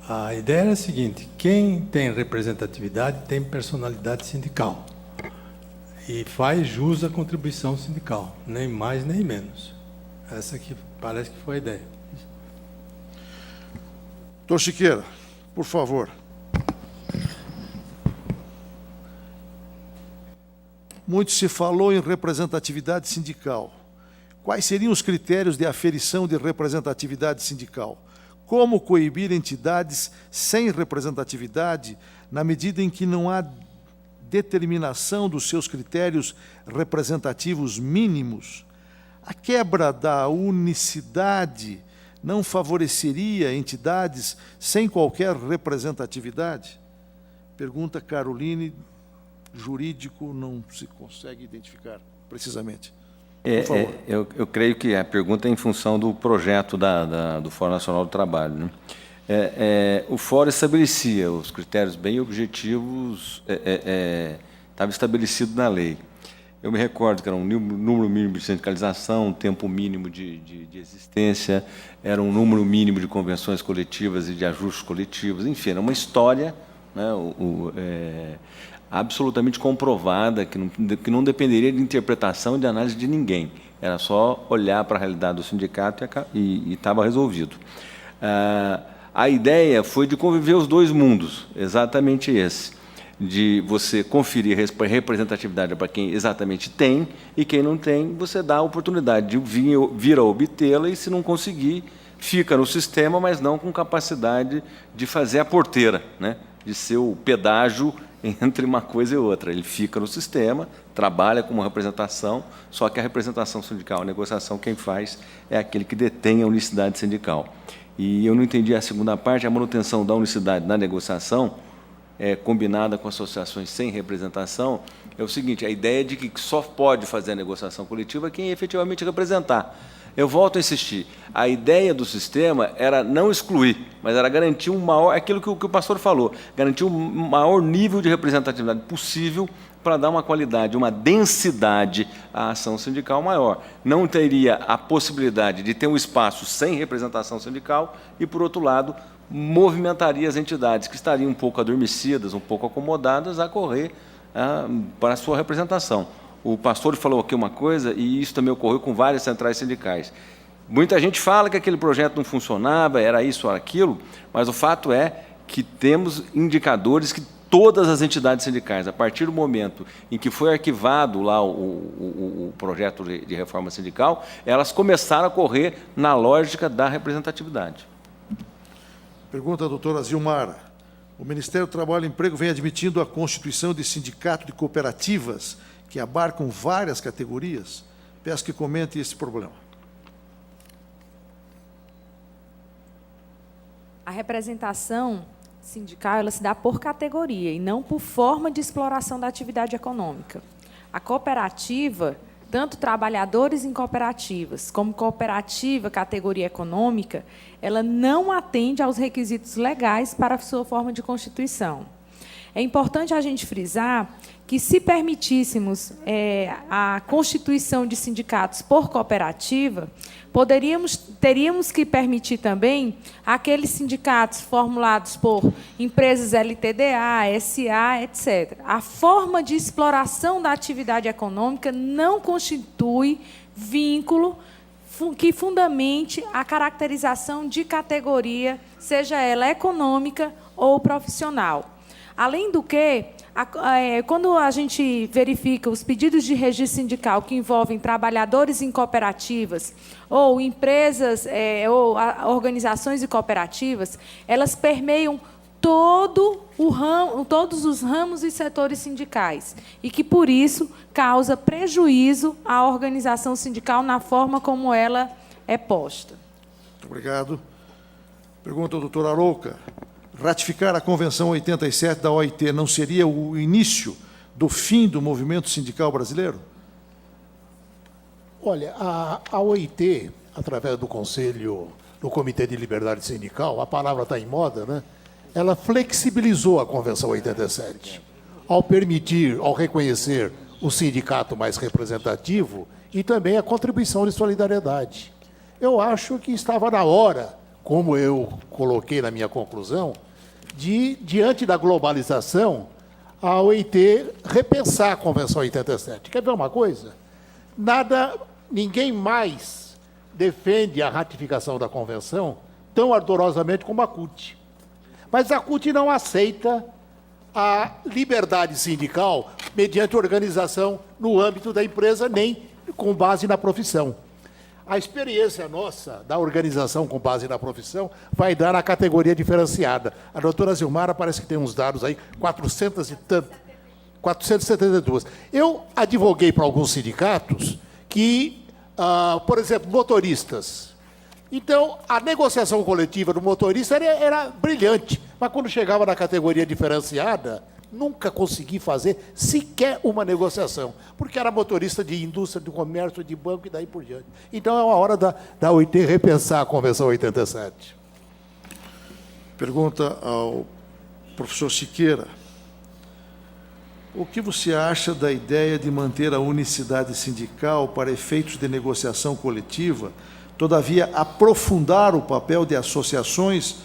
A ideia era a seguinte: quem tem representatividade tem personalidade sindical e faz jus à contribuição sindical, nem mais nem menos. Essa aqui parece que foi a ideia. Doutor Siqueira, por favor. Muito se falou em representatividade sindical. Quais seriam os critérios de aferição de representatividade sindical? Como coibir entidades sem representatividade na medida em que não há determinação dos seus critérios representativos mínimos? A quebra da unicidade não favoreceria entidades sem qualquer representatividade? Pergunta Caroline, jurídico, não se consegue identificar precisamente. Eu creio que a pergunta é em função do projeto do Fórum Nacional do Trabalho, né? O Fórum estabelecia os critérios bem objetivos, estava estabelecido na lei. Eu me recordo que era um número mínimo de sindicalização, um tempo mínimo de existência, era um número mínimo de convenções coletivas e de ajustes coletivos, enfim, era uma história, né, absolutamente comprovada, que não dependeria de interpretação e de análise de ninguém. Era só olhar para a realidade do sindicato e estava resolvido. A ideia foi de conviver os dois mundos, exatamente esse, de você conferir representatividade para quem exatamente tem, e quem não tem, você dá a oportunidade de vir a obtê-la, e se não conseguir, fica no sistema, mas não com capacidade de fazer a porteira, né? De ser o pedágio entre uma coisa e outra. Ele fica no sistema, trabalha com uma representação, só que a representação sindical, a negociação, quem faz é aquele que detém a unicidade sindical. E eu não entendi a segunda parte, a manutenção da unicidade na negociação, combinada com associações sem representação, é o seguinte: a ideia de que só pode fazer a negociação coletiva quem efetivamente representar. Eu volto a insistir, a ideia do sistema era não excluir, mas era garantir um maior, aquilo que o pastor falou, garantir um maior nível de representatividade possível para dar uma qualidade, uma densidade à ação sindical maior. Não teria a possibilidade de ter um espaço sem representação sindical e, por outro lado, movimentaria as entidades que estariam um pouco adormecidas, um pouco acomodadas, a correr para a sua representação. O pastor falou aqui uma coisa, e isso também ocorreu com várias centrais sindicais. Muita gente fala que aquele projeto não funcionava, era isso ou aquilo, mas o fato é que temos indicadores que todas as entidades sindicais, a partir do momento em que foi arquivado lá o projeto de reforma sindical, elas começaram a correr na lógica da representatividade. Pergunta a doutora Zilmara. O Ministério do Trabalho e Emprego vem admitindo a constituição de sindicato de cooperativas que abarcam várias categorias. Peço que comente esse problema. A representação sindical ela se dá por categoria e não por forma de exploração da atividade econômica. A cooperativa, tanto trabalhadores em cooperativas como cooperativa categoria econômica, ela não atende aos requisitos legais para a sua forma de constituição. É importante a gente frisar que, se permitíssemos a constituição de sindicatos por cooperativa, teríamos que permitir também aqueles sindicatos formulados por empresas LTDA, SA, etc. A forma de exploração da atividade econômica não constitui vínculo que fundamente a caracterização de categoria, seja ela econômica ou profissional. Além do que, quando a gente verifica os pedidos de registro sindical que envolvem trabalhadores em cooperativas ou empresas ou organizações e cooperativas, elas permeiam todos os ramos e setores sindicais, e que, por isso, causa prejuízo à organização sindical na forma como ela é posta. Muito obrigado. Pergunta ao doutor Arouca. Ratificar a Convenção 87 da OIT não seria o início do fim do movimento sindical brasileiro? Olha, a OIT, através do Conselho, do Comitê de Liberdade Sindical, a palavra está em moda, né? Ela flexibilizou a Convenção 87, ao permitir, ao reconhecer o sindicato mais representativo e também a contribuição de solidariedade. Eu acho que estava na hora, como eu coloquei na minha conclusão, de, diante da globalização, a OIT repensar a Convenção 87. Quer ver uma coisa? Ninguém mais defende a ratificação da Convenção tão ardorosamente como a CUT. Mas a CUT não aceita a liberdade sindical mediante organização no âmbito da empresa, nem com base na profissão. A experiência nossa da organização com base na profissão vai dar na categoria diferenciada. A doutora Zilmara parece que tem uns dados aí, 472. Eu advoguei para alguns sindicatos que, por exemplo, motoristas. Então, a negociação coletiva do motorista era brilhante, mas quando chegava na categoria diferenciada, nunca consegui fazer sequer uma negociação, porque era motorista de indústria, de comércio, de banco e daí por diante. Então, é uma hora da OIT repensar a Convenção 87. Pergunta ao professor Siqueira. O que você acha da ideia de manter a unicidade sindical para efeitos de negociação coletiva, todavia aprofundar o papel de associações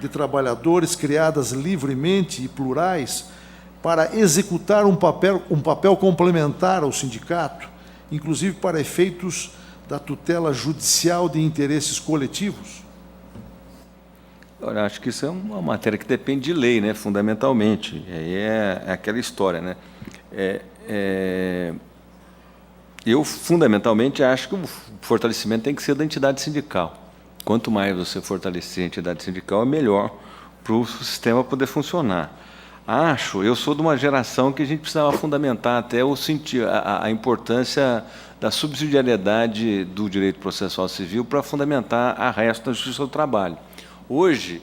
de trabalhadores criadas livremente e plurais para executar um papel complementar ao sindicato, inclusive para efeitos da tutela judicial de interesses coletivos? Eu acho que isso é uma matéria que depende de lei, né, fundamentalmente. É aquela história, né? Eu, fundamentalmente, acho que o fortalecimento tem que ser da entidade sindical. Quanto mais você fortalecer a entidade sindical, é melhor para o sistema poder funcionar. Eu sou de uma geração que a gente precisava fundamentar até a importância da subsidiariedade do direito processual civil para fundamentar a resto da justiça do trabalho. Hoje,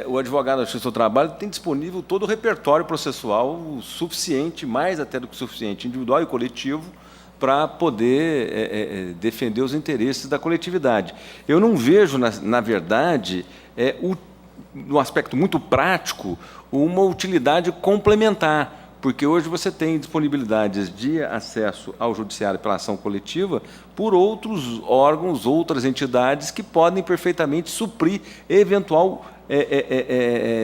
o advogado da justiça do trabalho tem disponível todo o repertório processual suficiente, mais até do que suficiente, individual e coletivo, para poder defender os interesses da coletividade. Eu não vejo, na verdade, no aspecto muito prático, uma utilidade complementar, porque hoje você tem disponibilidades de acesso ao judiciário pela ação coletiva por outros órgãos, outras entidades que podem perfeitamente suprir eventual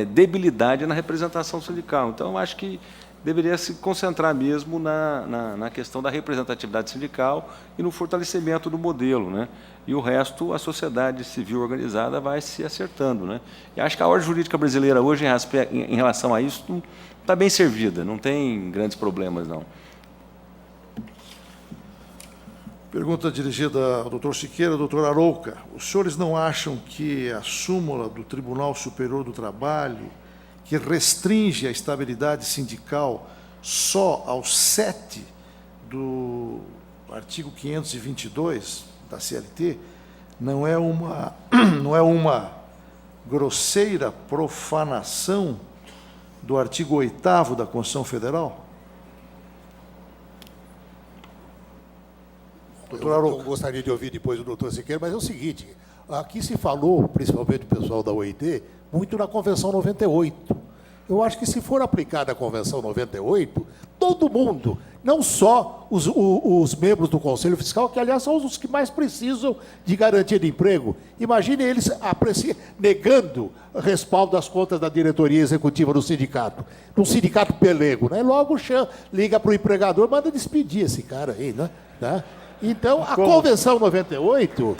debilidade na representação sindical. Então, eu acho que deveria se concentrar mesmo na questão da representatividade sindical e no fortalecimento do modelo, né? E o resto, a sociedade civil organizada vai se acertando, né? E acho que a ordem jurídica brasileira hoje, em relação a isso, está bem servida, não tem grandes problemas, não. Pergunta dirigida ao doutor Siqueira, ao doutor Arouca. Os senhores não acham que a súmula do Tribunal Superior do Trabalho, que restringe a estabilidade sindical só aos 7 do artigo 522 da CLT, não é uma grosseira profanação do artigo 8º da Constituição Federal? Eu gostaria de ouvir depois o doutor Siqueira, mas é o seguinte, aqui se falou, principalmente o pessoal da OIT, muito na Convenção 98. Eu acho que, se for aplicada a Convenção 98, todo mundo, não só os membros do Conselho Fiscal, que, aliás, são os que mais precisam de garantia de emprego. Imagine eles negando respaldo às contas da diretoria executiva do sindicato, um sindicato pelego, né? Logo liga para o empregador, manda despedir esse cara aí, né? Então, a Convenção 98...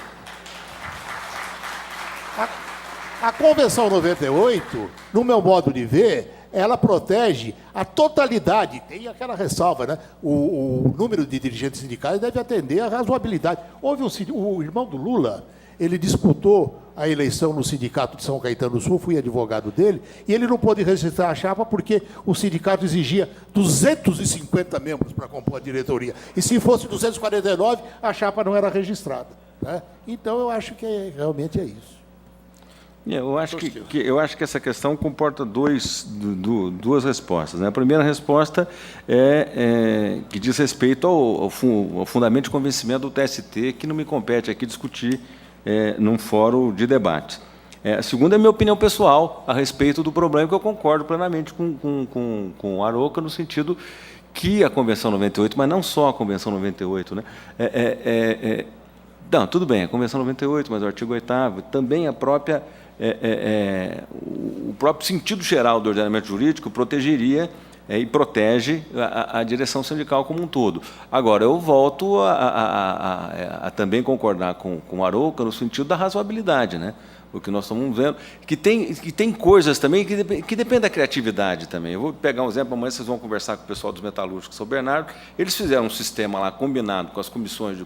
A Convenção 98, no meu modo de ver, ela protege a totalidade, tem aquela ressalva, né? O número de dirigentes sindicais deve atender à razoabilidade. Houve o irmão do Lula, ele disputou a eleição no sindicato de São Caetano do Sul, fui advogado dele, e ele não pôde registrar a chapa porque o sindicato exigia 250 membros para compor a diretoria. E se fosse 249, a chapa não era registrada, né? Então, eu acho que realmente é isso. Eu acho que essa questão comporta duas respostas, né? A primeira resposta que diz respeito ao fundamento de convencimento do TST, que não me compete aqui discutir num fórum de debate. A segunda é a minha opinião pessoal a respeito do problema, que eu concordo plenamente com o Arouca, no sentido que a Convenção 98, mas não só a Convenção 98, né? Não, tudo bem, a Convenção 98, mas o artigo 8º, também a própria... o próprio sentido geral do ordenamento jurídico protegeria e protege a direção sindical como um todo. Agora, eu volto a também concordar com o Arouca no sentido da razoabilidade, né? O que nós estamos vendo, que tem coisas também que dependem da criatividade também. Eu vou pegar um exemplo, amanhã vocês vão conversar com o pessoal dos metalúrgicos, São Bernardo, eles fizeram um sistema lá combinado com as comissões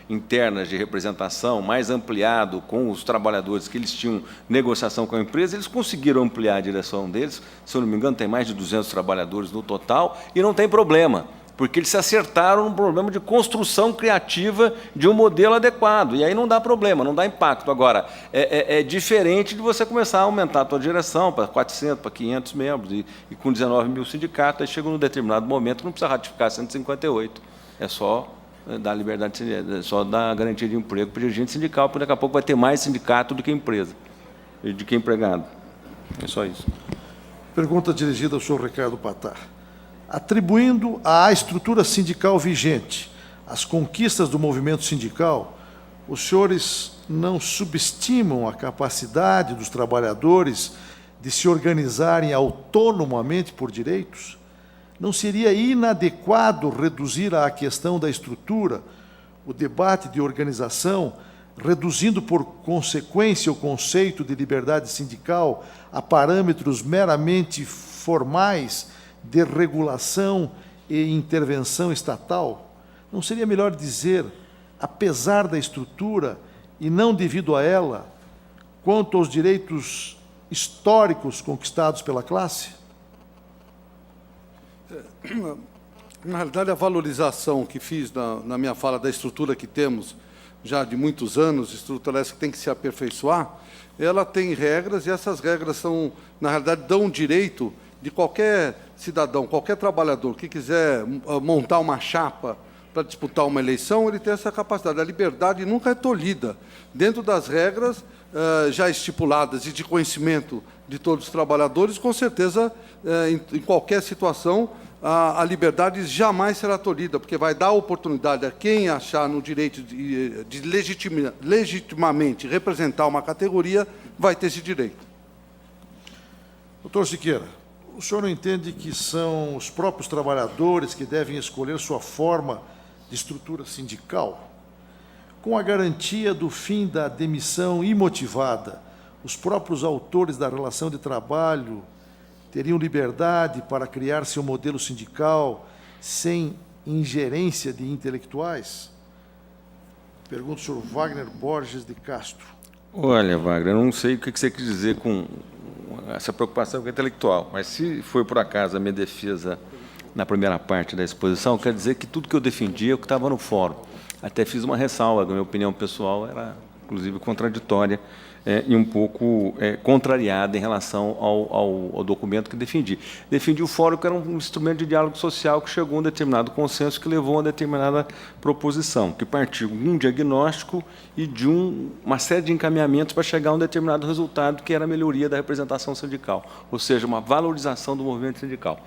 internas de representação, mais ampliado com os trabalhadores que eles tinham negociação com a empresa, eles conseguiram ampliar a direção deles, se eu não me engano tem mais de 200 trabalhadores no total, e não tem problema, porque eles se acertaram no problema de construção criativa de um modelo adequado, e aí não dá problema, não dá impacto. Agora, é diferente de você começar a aumentar a tua direção para 400, para 500 membros, e com 19 mil sindicatos, aí chega num determinado momento, não precisa ratificar 158, é só dar liberdade, só dar garantia de emprego para o dirigente sindical, porque daqui a pouco vai ter mais sindicato do que empresa, e do que empregado. É só isso. Pergunta dirigida ao senhor Ricardo Pattar. Atribuindo à estrutura sindical vigente as conquistas do movimento sindical, os senhores não subestimam a capacidade dos trabalhadores de se organizarem autonomamente por direitos? Não seria inadequado reduzir à questão da estrutura o debate de organização, reduzindo por consequência o conceito de liberdade sindical a parâmetros meramente formais de regulação e intervenção estatal? Não seria melhor dizer, apesar da estrutura e não devido a ela, quanto aos direitos históricos conquistados pela classe? Na realidade, a valorização que fiz na minha fala da estrutura que temos já de muitos anos, estrutura essa que tem que se aperfeiçoar, ela tem regras, e essas regras são, na realidade, dão direito de qualquer cidadão, qualquer trabalhador que quiser montar uma chapa para disputar uma eleição, ele tem essa capacidade. A liberdade nunca é tolhida. Dentro das regras já estipuladas e de conhecimento de todos os trabalhadores, com certeza, em qualquer situação, a liberdade jamais será tolhida, porque vai dar oportunidade a quem achar no direito de legitimamente representar uma categoria, vai ter esse direito. Doutor Siqueira, o senhor não entende que são os próprios trabalhadores que devem escolher sua forma de estrutura sindical? Com a garantia do fim da demissão imotivada, os próprios autores da relação de trabalho teriam liberdade para criar seu modelo sindical sem ingerência de intelectuais? Pergunto ao senhor Wagner Borges de Castro. Olha, Wagner, eu não sei o que você quis dizer com essa preocupação com o intelectual, mas se foi por acaso a minha defesa na primeira parte da exposição, quer dizer que tudo que eu defendia é o que estava no fórum. Até fiz uma ressalva, a minha opinião pessoal era, inclusive, contraditória e um pouco contrariada em relação ao documento que defendi. Defendi o fórum, que era um instrumento de diálogo social que chegou a um determinado consenso, que levou a uma determinada proposição, que partiu de um diagnóstico e de uma série de encaminhamentos para chegar a um determinado resultado, que era a melhoria da representação sindical, ou seja, uma valorização do movimento sindical.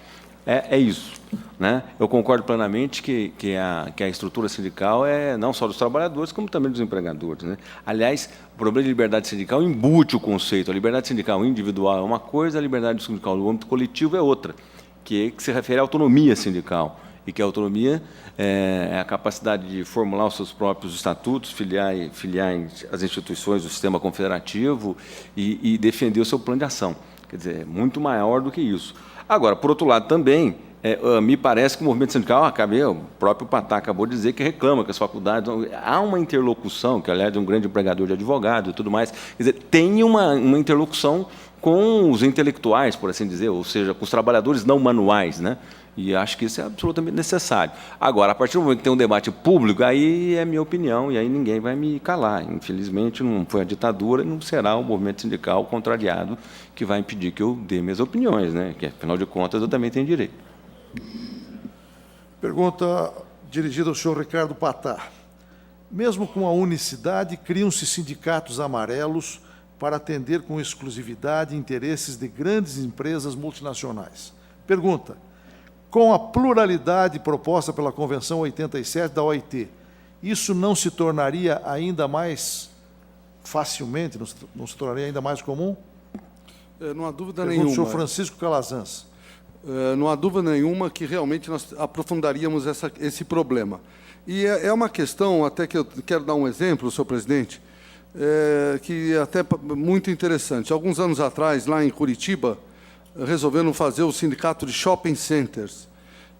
É isso, né? Eu concordo plenamente que a estrutura sindical é não só dos trabalhadores, como também dos empregadores, né? Aliás, o problema de liberdade sindical embute o conceito. A liberdade sindical individual é uma coisa, a liberdade sindical no âmbito coletivo é outra, que se refere à autonomia sindical, e que a autonomia é a capacidade de formular os seus próprios estatutos, filiar as instituições do sistema confederativo e defender o seu plano de ação. Quer dizer, é muito maior do que isso. Agora, por outro lado, também, me parece que o movimento sindical, o próprio Patá acabou de dizer que reclama que as faculdades... Há uma interlocução, que, aliás, é um grande empregador de advogado e tudo mais. Quer dizer, tem uma interlocução com os intelectuais, por assim dizer, ou seja, com os trabalhadores não manuais, né? E acho que isso é absolutamente necessário. Agora, a partir do momento que tem um debate público, aí é minha opinião, e aí ninguém vai me calar. Infelizmente, não foi a ditadura e não será o movimento sindical contrariado que vai impedir que eu dê minhas opiniões, né? Que, afinal de contas, eu também tenho direito. Pergunta dirigida ao senhor Ricardo Patá. Mesmo com a unicidade, criam-se sindicatos amarelos para atender com exclusividade interesses de grandes empresas multinacionais. Pergunta: com a pluralidade proposta pela Convenção 87 da OIT, isso não se tornaria ainda mais facilmente, não se tornaria ainda mais comum? Não há dúvida Pergunta nenhuma. o senhor Francisco Calazans. Não há dúvida nenhuma que realmente nós aprofundaríamos esse problema. E é uma questão, até que eu quero dar um exemplo, senhor presidente, que é até muito interessante. Alguns anos atrás, lá em Curitiba, resolveram fazer o sindicato de shopping centers.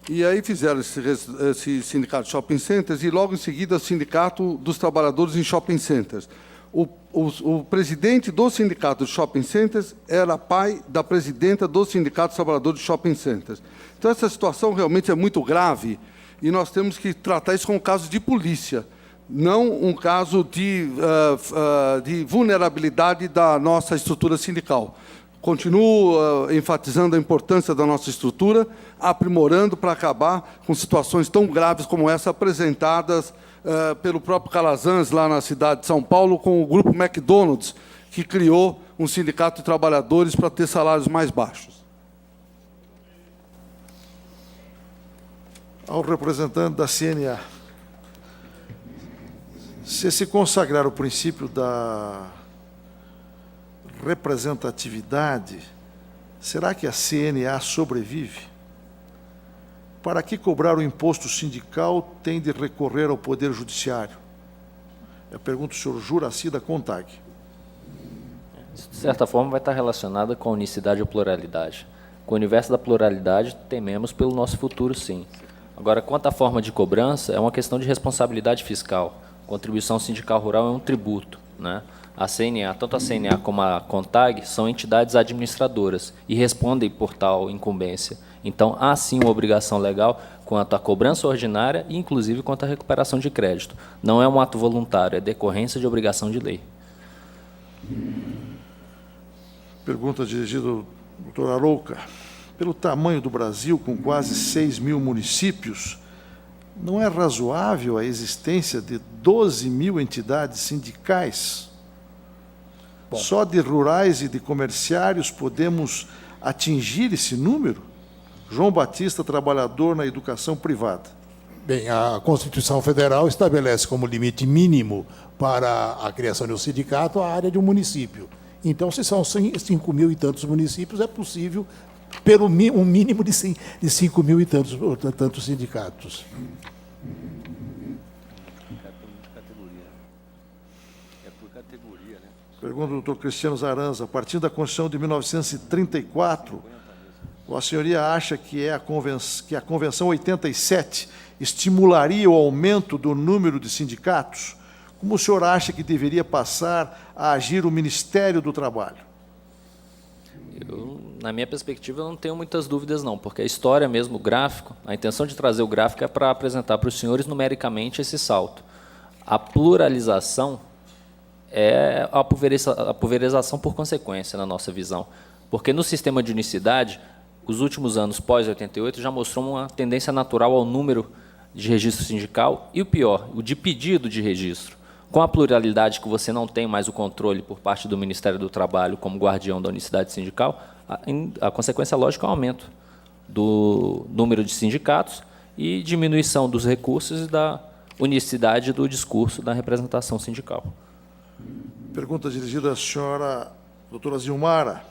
E aí fizeram esse sindicato de shopping centers e, logo em seguida, o sindicato dos trabalhadores em shopping centers. O presidente do sindicato de shopping centers era pai da presidenta do sindicato dos trabalhadores de shopping centers. Então, essa situação realmente é muito grave e nós temos que tratar isso como um caso de polícia, não um caso de vulnerabilidade da nossa estrutura sindical. Continuo enfatizando a importância da nossa estrutura, aprimorando para acabar com situações tão graves como essa apresentadas pelo próprio Calazans, lá na cidade de São Paulo, com o grupo McDonald's, que criou um sindicato de trabalhadores para ter salários mais baixos. Ao representante da CNA. Se consagrar o princípio da representatividade, será que a CNA sobrevive? Para que cobrar o imposto sindical tem de recorrer ao Poder Judiciário? Eu pergunto ao senhor Juraci da CONTAG. De certa forma, vai estar relacionada com a unicidade ou pluralidade. Com o universo da pluralidade, tememos pelo nosso futuro, sim. Agora, quanto à forma de cobrança, é uma questão de responsabilidade fiscal. Contribuição sindical rural é um tributo, né? A CNA, tanto a CNA como a CONTAG, são entidades administradoras e respondem por tal incumbência. Então, há sim uma obrigação legal quanto à cobrança ordinária e, inclusive, quanto à recuperação de crédito. Não é um ato voluntário, é decorrência de obrigação de lei. Pergunta dirigida ao doutor Arouca. Pelo tamanho do Brasil, com quase 6 mil municípios, não é razoável a existência de 12 mil entidades sindicais? Bom, só de rurais e de comerciários podemos atingir esse número? João Batista, trabalhador na educação privada. Bem, a Constituição Federal estabelece como limite mínimo para a criação de um sindicato a área de um município. Então, se são 5 mil e tantos municípios, é possível pelo um mínimo de 5 mil e tantos sindicatos. Pergunta do doutor Cristiano Zaranza. A partir da Constituição de 1934, a senhoria acha que a Convenção 87 estimularia o aumento do número de sindicatos? Como o senhor acha que deveria passar a agir o Ministério do Trabalho? Na minha perspectiva, eu não tenho muitas dúvidas, não, porque a história mesmo, o gráfico, a intenção de trazer o gráfico é para apresentar para os senhores numericamente esse salto. A pluralização é a pulverização por consequência, na nossa visão. Porque no sistema de unicidade, os últimos anos pós-88 já mostrou uma tendência natural ao número de registro sindical e, o pior, o de pedido de registro. Com a pluralidade que você não tem mais o controle por parte do Ministério do Trabalho como guardião da unicidade sindical, a consequência lógica é o aumento do número de sindicatos e diminuição dos recursos e da unicidade do discurso da representação sindical. Pergunta dirigida à senhora doutora Zilmara.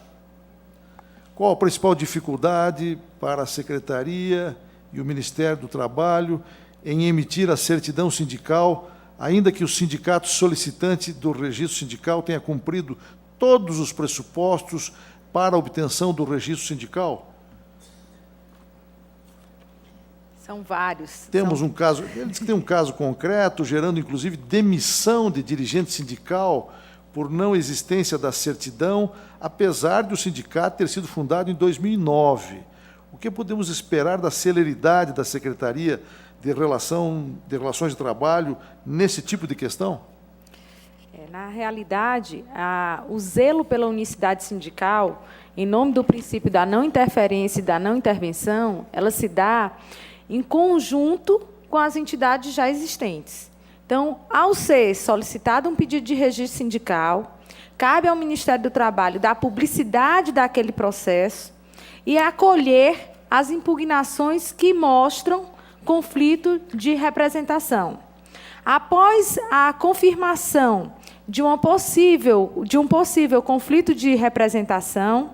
Qual a principal dificuldade para a Secretaria e o Ministério do Trabalho em emitir a certidão sindical, ainda que o sindicato solicitante do registro sindical tenha cumprido todos os pressupostos para a obtenção do registro sindical? São vários. Temos um caso, ele diz que tem um caso concreto, gerando inclusive demissão de dirigente sindical por não existência da certidão, apesar de o sindicato ter sido fundado em 2009. O que podemos esperar da celeridade da Secretaria de Relações de Trabalho nesse tipo de questão? Na realidade, o zelo pela unicidade sindical, em nome do princípio da não interferência e da não intervenção, ela se dá em conjunto com as entidades já existentes. Então, ao ser solicitado um pedido de registro sindical, cabe ao Ministério do Trabalho dar publicidade daquele processo e acolher as impugnações que mostram conflito de representação. Após a confirmação de um possível conflito de representação,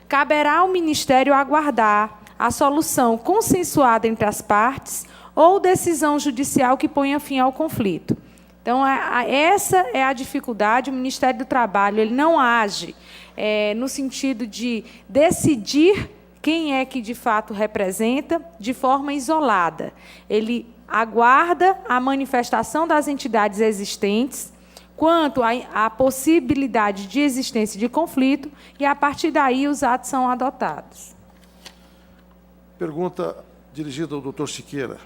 caberá ao Ministério aguardar a solução consensuada entre as partes ou decisão judicial que ponha fim ao conflito. Então, essa é a dificuldade. O Ministério do Trabalho ele não age no sentido de decidir quem é que, de fato, representa de forma isolada. Ele aguarda a manifestação das entidades existentes quanto à possibilidade de existência de conflito e, a partir daí, os atos são adotados. Pergunta dirigida ao doutor Siqueira.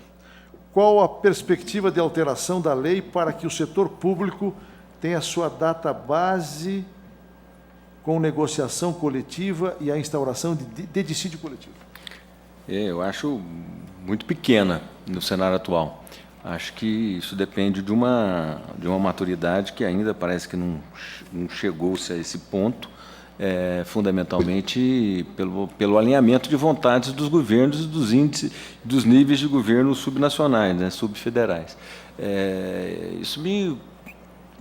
Qual a perspectiva de alteração da lei para que o setor público tenha sua data base com negociação coletiva e a instauração de dissídio coletivo? Eu acho muito pequena no cenário atual. Acho que isso depende de uma maturidade que ainda parece que não chegou-se a esse ponto, fundamentalmente pelo alinhamento de vontades dos governos e dos índices, dos níveis de governo subnacionais, né, subfederais. Isso me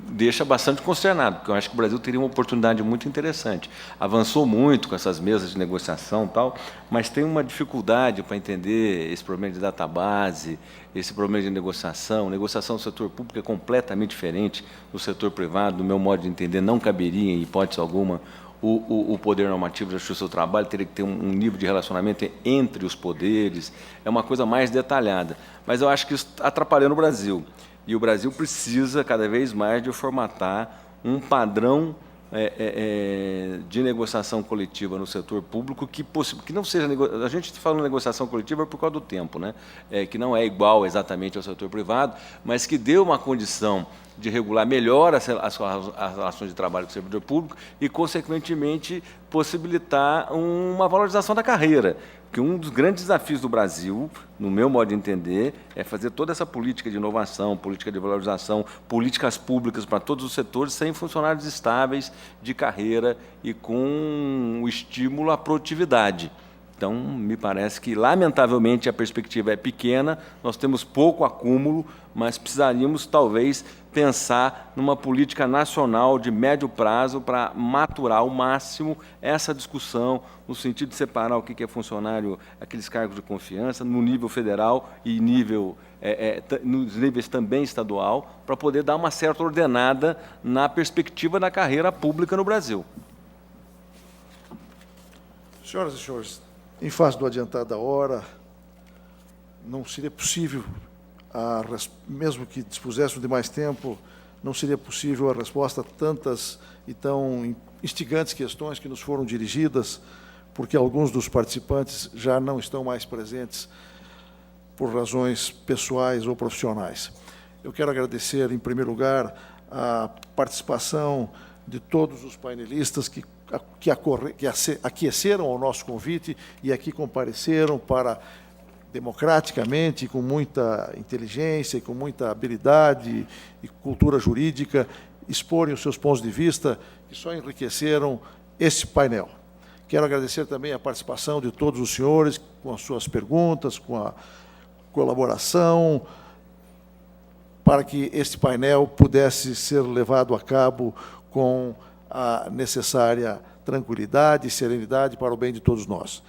deixa bastante consternado, porque eu acho que o Brasil teria uma oportunidade muito interessante. Avançou muito com essas mesas de negociação e tal, mas tem uma dificuldade para entender esse problema de database, esse problema de negociação. Negociação no setor público é completamente diferente do setor privado, do meu modo de entender, não caberia, em hipótese alguma, o poder normativo de justiça do trabalho, teria que ter um nível de relacionamento entre os poderes, é uma coisa mais detalhada. Mas eu acho que isso está atrapalhando o Brasil. E o Brasil precisa, cada vez mais, de formatar um padrão de negociação coletiva no setor público que não seja... A gente fala em negociação coletiva por causa do tempo, né? Que não é igual exatamente ao setor privado, mas que dê uma condição de regular melhor as relações de trabalho com o servidor público e, consequentemente, possibilitar uma valorização da carreira. Porque um dos grandes desafios do Brasil, no meu modo de entender, é fazer toda essa política de inovação, política de valorização, políticas públicas para todos os setores, sem funcionários estáveis de carreira e com o estímulo à produtividade. Então, me parece que, lamentavelmente, a perspectiva é pequena, nós temos pouco acúmulo, mas precisaríamos, talvez, pensar numa política nacional de médio prazo para maturar ao máximo essa discussão, no sentido de separar o que é funcionário, aqueles cargos de confiança, no nível federal e nos níveis também estadual, para poder dar uma certa ordenada na perspectiva da carreira pública no Brasil. Senhoras e senhores, em face do adiantado da hora, não seria possível, mesmo que dispuséssemos de mais tempo, não seria possível a resposta a tantas e tão instigantes questões que nos foram dirigidas, porque alguns dos participantes já não estão mais presentes por razões pessoais ou profissionais. Eu quero agradecer, em primeiro lugar, a participação de todos os painelistas que aqueceram ao nosso convite e aqui compareceram para, democraticamente, com muita inteligência e com muita habilidade e cultura jurídica, exporem os seus pontos de vista que só enriqueceram esse painel. Quero agradecer também a participação de todos os senhores, com as suas perguntas, com a colaboração, para que este painel pudesse ser levado a cabo com a necessária tranquilidade e serenidade para o bem de todos nós.